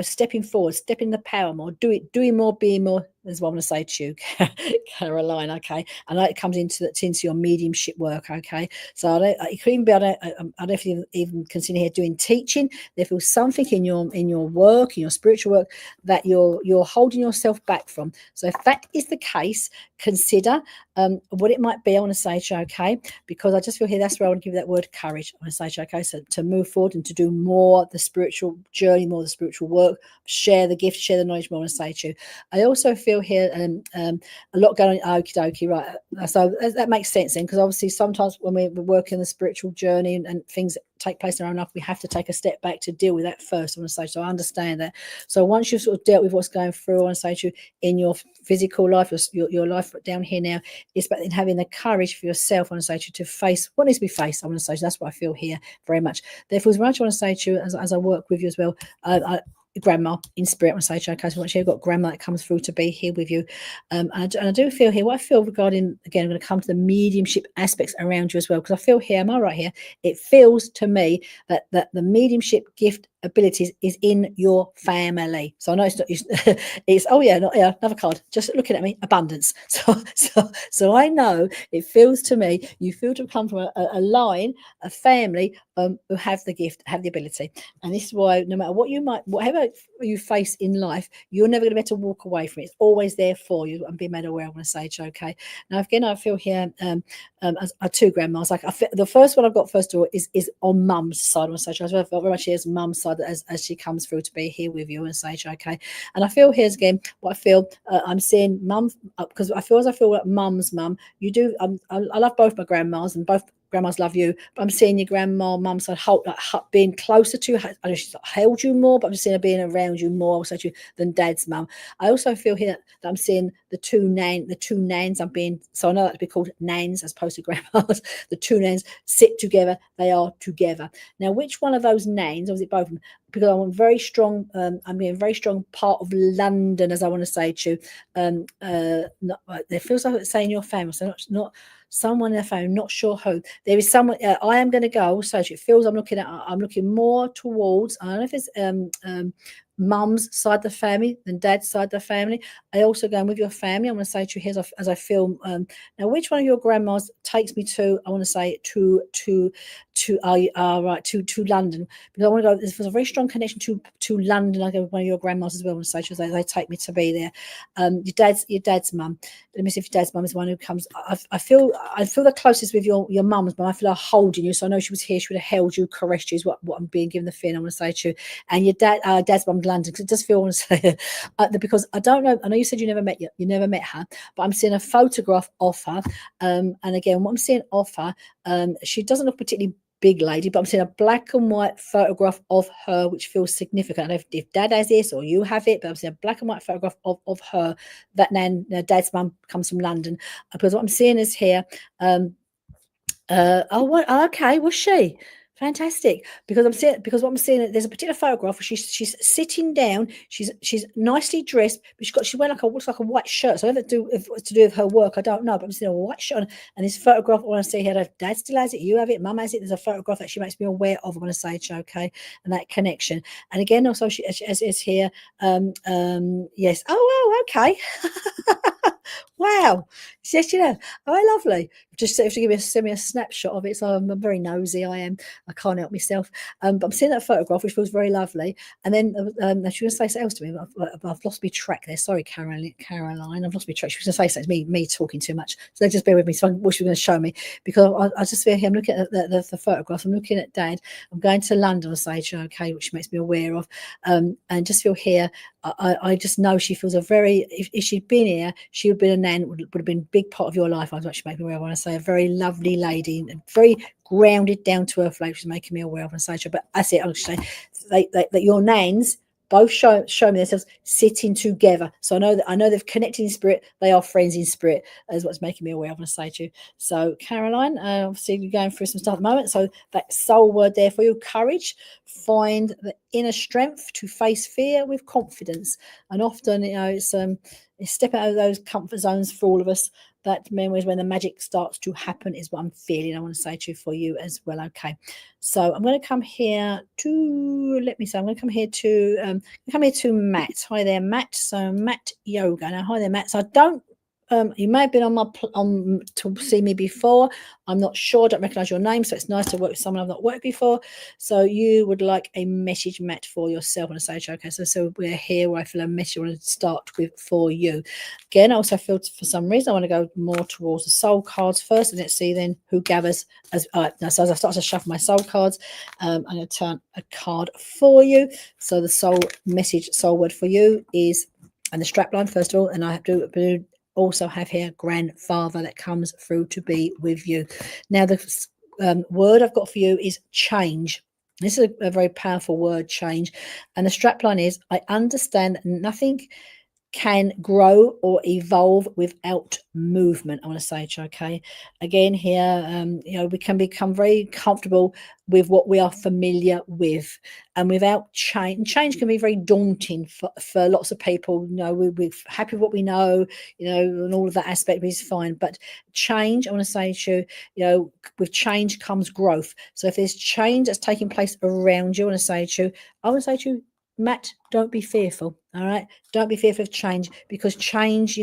stepping forward, stepping the power more, doing more, being more, is what I'm going to say to you, Caroline. Okay, I know it comes into your mediumship work. Okay, so it could even be, I don't know if you even consider here doing teaching. There feels something in your work, in your spiritual work, that you're holding yourself back from. So if that is the case, consider what it might be. I want to say to you, okay, because I just feel here that's where I want to give you that word courage. I want to say to you, okay, so to move forward and to do more the spiritual journey, more the spiritual work, share the gift, share the knowledge. More, I want to say to you. I also feel here a lot going on. Okie dokie, right? So that makes sense then, because obviously sometimes when we're working the spiritual journey and things take place in our own life, we have to take a step back to deal with that first. I want to say, so I understand that. So once you've sort of dealt with what's going through, I want to say to you, in your physical life, your life down here now, it's about having the courage for yourself, I want to say to you, to face what needs to be faced. I want to say, so that's what I feel here very much. Therefore, as much I want to say to you, as I work with you as well, grandma in spirit, I want to say to you, okay, so once you've got grandma that comes through to be here with you, and I do feel here, what I feel regarding, again, I'm going to come to the mediumship aspects around you as well, because I feel here, am I right here, it feels to me that the mediumship gift abilities is in your family. So I know it's not, it's oh yeah, not, yeah, another card, just looking at me, abundance. So I know it feels to me, you feel to come from a line, a family who have the gift, have the ability. And this is why no matter whatever you face in life, you're never going to be able to walk away from it. It's always there for you and be made aware. I want to say, okay. Now again, I feel here as two grandmas. Like the first one I've got first of all is on mum's side. I want to say, I feel very much here's mum's side as she comes through to be here with you and say, okay. And I feel here's again what I feel. I'm seeing mum, because I feel like mum's mum. You do. I love both my grandmas, and both grandmas love you, but I'm seeing your grandma, mum's side, being closer to you. I know she's held you more, but I'm just seeing her being around you more, also to you, than dad's mum. I also feel here that I'm seeing the two nans. So I know that to be called nans as opposed to grandmas. The two nans sit together. They are together. Now, which one of those nans, or is it both of them? Because I'm very strong. I'm being a very strong part of London, as I want to say to you. It feels like it's saying your family, so not someone in the family, not sure who. There is someone. I am going to go. So it feels I'm looking more towards. I don't know if it's mum's side of the family than dad's side of the family. I also going with your family. I'm going to say to you here as I feel now, which one of your grandmas takes me to? I want to say to London, because I want to go. There's a very strong connection to London. I go with one of your grandmas as well. I want to say to you, they take me to be there. Your dad's mum. Let me see if your dad's mum is one who comes. I feel the closest with your mum's mum. I feel like holding you. So I know she was here. She would have held you, caressed you. Is what I'm being given the feeling. I want to say to you, and your dad's mum. London, because it does feel, I want to say, because I don't know. I know you said you never met her, but I'm seeing a photograph of her. And again, what I'm seeing of her, she doesn't look particularly big lady, but I'm seeing a black and white photograph of her, which feels significant. I don't know if dad has this or you have it, but I'm seeing a black and white photograph of her. That nan, dad's mum comes from London, because what I'm seeing is here. Okay, was she? Fantastic, because what I'm seeing, there's a particular photograph where she's sitting down. She's nicely dressed, but she's wearing looks like a white shirt. So whether to do with her work, I don't know. But I'm seeing a white shirt, and this photograph, I want to see here. Dad still has it, you have it, mum has it. There's a photograph that she makes me aware of. I want to say, okay, and that connection. And again, also she is here. Yes. Oh, okay. Wow. Yes, oh, lovely. Just if you send me a snapshot of it. So I'm very nosy. I am. I can't help myself. But I'm seeing that photograph, which feels very lovely. And then she was going to say something else to me. I've lost my track there. Sorry, Caroline. I've lost my track. She was going to say something. Me talking too much. So just bear with me. So what she was going to show me, because I just feel here. I'm looking at the photograph. I'm looking at Dad. I'm going to London. I say, okay, which makes me aware of. And just feel here. I just know she feels if she'd been here, she would have been a nan, would have been a big part of your life. I was actually making me aware. I want to say a very lovely lady, and very grounded, down to earth. Like she's making me aware of, and say, but I say, that your nans both show me themselves sitting together. So I know they've connected in spirit. They are friends in spirit, is what's making me aware. I'm going to say to you. So Caroline, obviously you're going through some stuff at the moment. So that soul word there for you: courage. Find the inner strength to face fear with confidence. And often, it's stepping out of those comfort zones for all of us. That memories when the magic starts to happen is what I'm feeling. I want to say to you for you as well. Okay, so I'm going to come here to I'm going to come here to Matt. Hi there, Matt. So Matt Yoga. Now, hi there, Matt. So I don't. You may have been on to see me before. I'm not sure. I don't recognise your name, so it's nice to work with someone I've not worked before. So you would like a message, Matt, for yourself on a stage. Okay, so we're here where I feel a message I want to start with for you. Again, I also feel for some reason I want to go more towards the soul cards first, and let's see then who gathers. So as I start to shuffle my soul cards, I'm going to turn a card for you. So the soul message, soul word for you is, and the strap line first of all, and I have to also have here grandfather that comes through to be with you. Now the word I've got for you is change. This is a very powerful word, change, and the strapline is, I understand that nothing can grow or evolve without movement. I want to say, okay, again here, we can become very comfortable with what we are familiar with, and without change can be very daunting for lots of people. We're happy with what we know, and all of that aspect is fine, but change, I want to say to you, with change comes growth. So if there's change that's taking place around you, I want to say to you, Matt, don't be fearful. All right, don't be fearful of change, because change,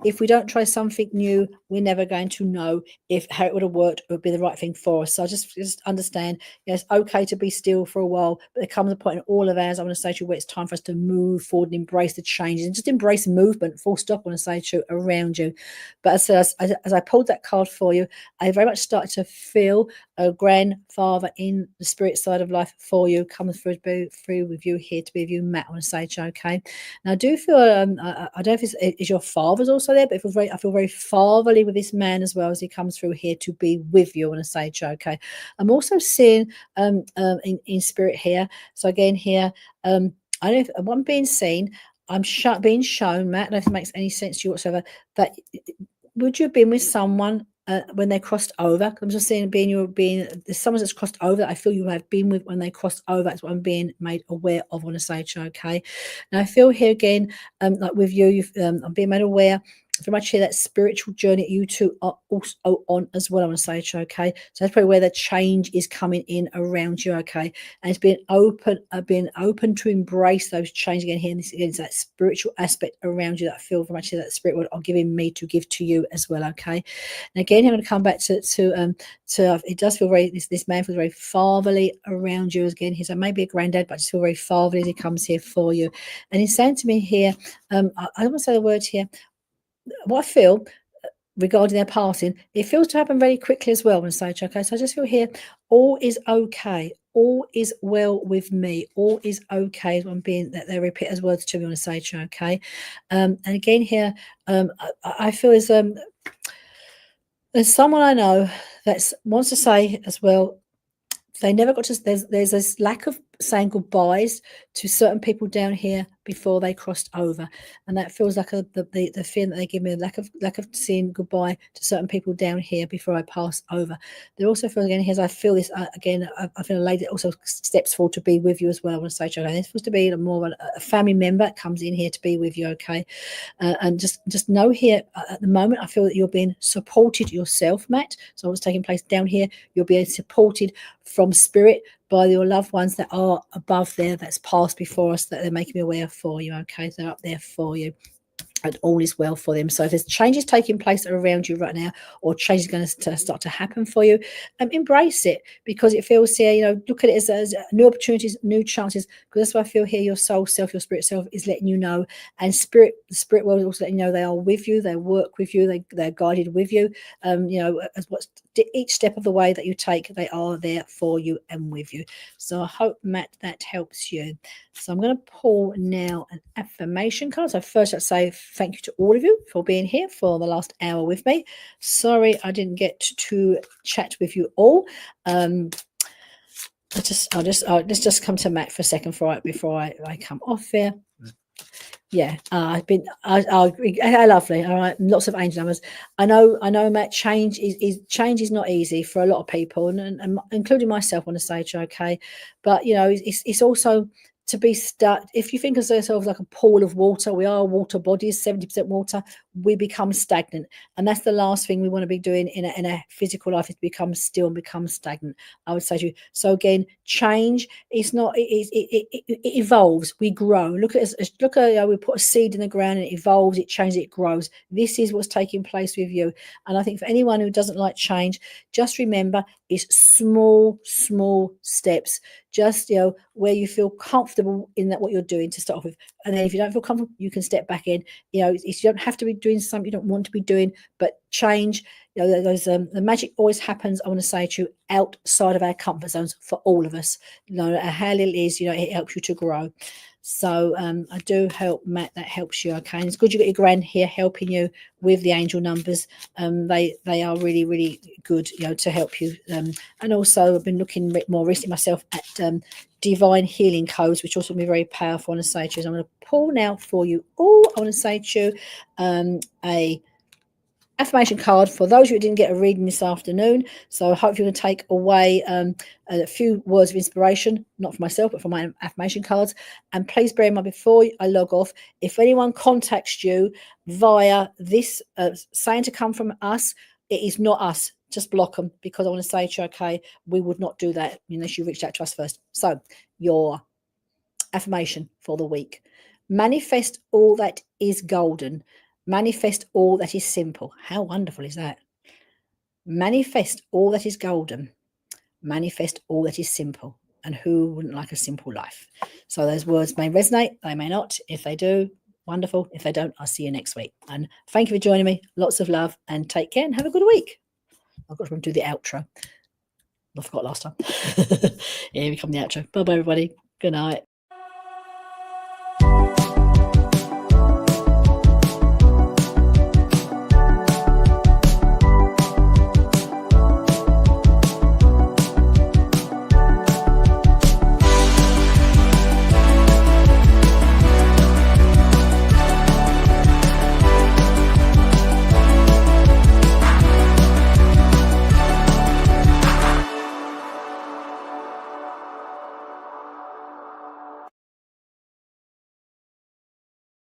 if we don't try something new, we're never going to know if how it would have worked, it would be the right thing for us. So just understand, it's okay to be still for a while, but there comes a point in all of ours, I want to say to you, where it's time for us to move forward and embrace the changes and just embrace movement, full stop, I want to say to you, around you. But as I pulled that card for you, I very much started to feel a grandfather in the spirit side of life for you coming through with you here to be with you, Matt. I want to say to you, okay. Now I do feel I don't know if it's your father's also there, but I feel very fatherly with this man as well as he comes through here to be with you. I want to say to you, okay. I'm also seeing in spirit here. So again here, I don't know if I'm being seen. I'm being shown, Matt. I don't know if it makes any sense to you whatsoever. That would you have been with someone when they crossed over? I'm just saying, there's someone that's crossed over that I feel you have been with when they crossed over. That's what I'm being made aware of on a stage. Okay. Now I feel here again, like with you, I'm being made aware very much here that spiritual journey you two are also on as well. I want to say, okay. So that's probably where the change is coming in around you, okay. And it's being open to embrace those changes again here. And this again is that spiritual aspect around you that I feel very much here that the spirit are giving me to give to you as well, okay. And again, I'm going to come back to it does feel very, this man feels very fatherly around you again. He's maybe a granddad, but I just feel very fatherly as he comes here for you. And he's saying to me here, I don't want to say the words here, what I feel regarding their passing, it feels to happen very quickly as well. When I say, okay, so I just feel here, all is okay, all is well with me, all is okay. I'm being that they repeat as words to me on a stage, okay. And again here, I feel there's someone I know that wants to say as well. They never got to. There's this lack of saying goodbyes to certain people down here before they crossed over, and that feels like the feeling that they give me, lack of saying goodbye to certain people down here before I pass over. There also feels again here as I feel this again. I feel a lady that also steps forward to be with you as well. I want to say, okay, this supposed to be more of a family member that comes in here to be with you, okay. And just know here at the moment, I feel that you're being supported yourself, Matt. So what's taking place down here, you're being supported from spirit by your loved ones that are above there, that's passed before us, that they're making me aware for you, okay. So they're up there for you, and all is well for them. So if there's changes taking place around you right now, or change is going to start to happen for you, embrace it, because it feels here, look at it as new opportunities, new chances, because that's what I feel here. Your soul self, your spirit self is letting you know, and the spirit world is also letting you know they are with you, they work with you, they're guided with you, as what's each step of the way that you take, they are there for you and with you. So I hope, Matt, that helps you. So I'm going to pull now an affirmation card. So first, let's say thank you to all of you for being here for the last hour with me. Sorry I didn't get to chat with you all. let's just come to Matt for a second before I come off here. Yeah, I agree. How lovely. All right, lots of angel numbers. I know, Matt. Change is not easy for a lot of people, and including myself. I want to say to you, okay, but you know, it's also to be stuck. If you think of yourself like a pool of water, we are water bodies, 70% water. We become stagnant, and that's the last thing we want to be doing in a physical life, is to become still and become stagnant. I would say to you. So again, change. It's not. It evolves. We grow. Look at us. Look at we put a seed in the ground and it evolves. It changes. It grows. This is what's taking place with you. And I think for anyone who doesn't like change, just remember it's small steps. Just where you feel comfortable in that what you're doing to start off with, and then if you don't feel comfortable, you can step back in. You don't have to be doing something you don't want to be doing, but change. The magic always happens. I want to say to you, outside of our comfort zones for all of us. No matter how little it is, it helps you to grow. So I do hope, Matt, that helps you. Okay, and it's good you got your gran here helping you with the angel numbers. They are really, really good, to help you. And also I've been looking more recently myself at divine healing codes, which also can be very powerful. I want to say to you, I'm going to pull now for you all. I want to say to you a affirmation card for those who didn't get a reading this afternoon. So I hope you can take away a few words of inspiration, not for myself, but for my affirmation cards. And please bear in mind, before I log off, if anyone contacts you via this saying to come from us, it is not us. Just block them, because I want to say to you, okay, we would not do that unless you reached out to us first. So your affirmation for the week: manifest all that is golden. Manifest all that is simple. How wonderful is that? Manifest all that is golden. Manifest all that is simple. And who wouldn't like a simple life? So those words may resonate, they may not. If they do, wonderful. If they don't, I'll see you next week. And thank you for joining me. Lots of love, and take care and have a good week. I've got to do the outro. I forgot last time. Here we come, the outro. Bye-bye, everybody. Good night.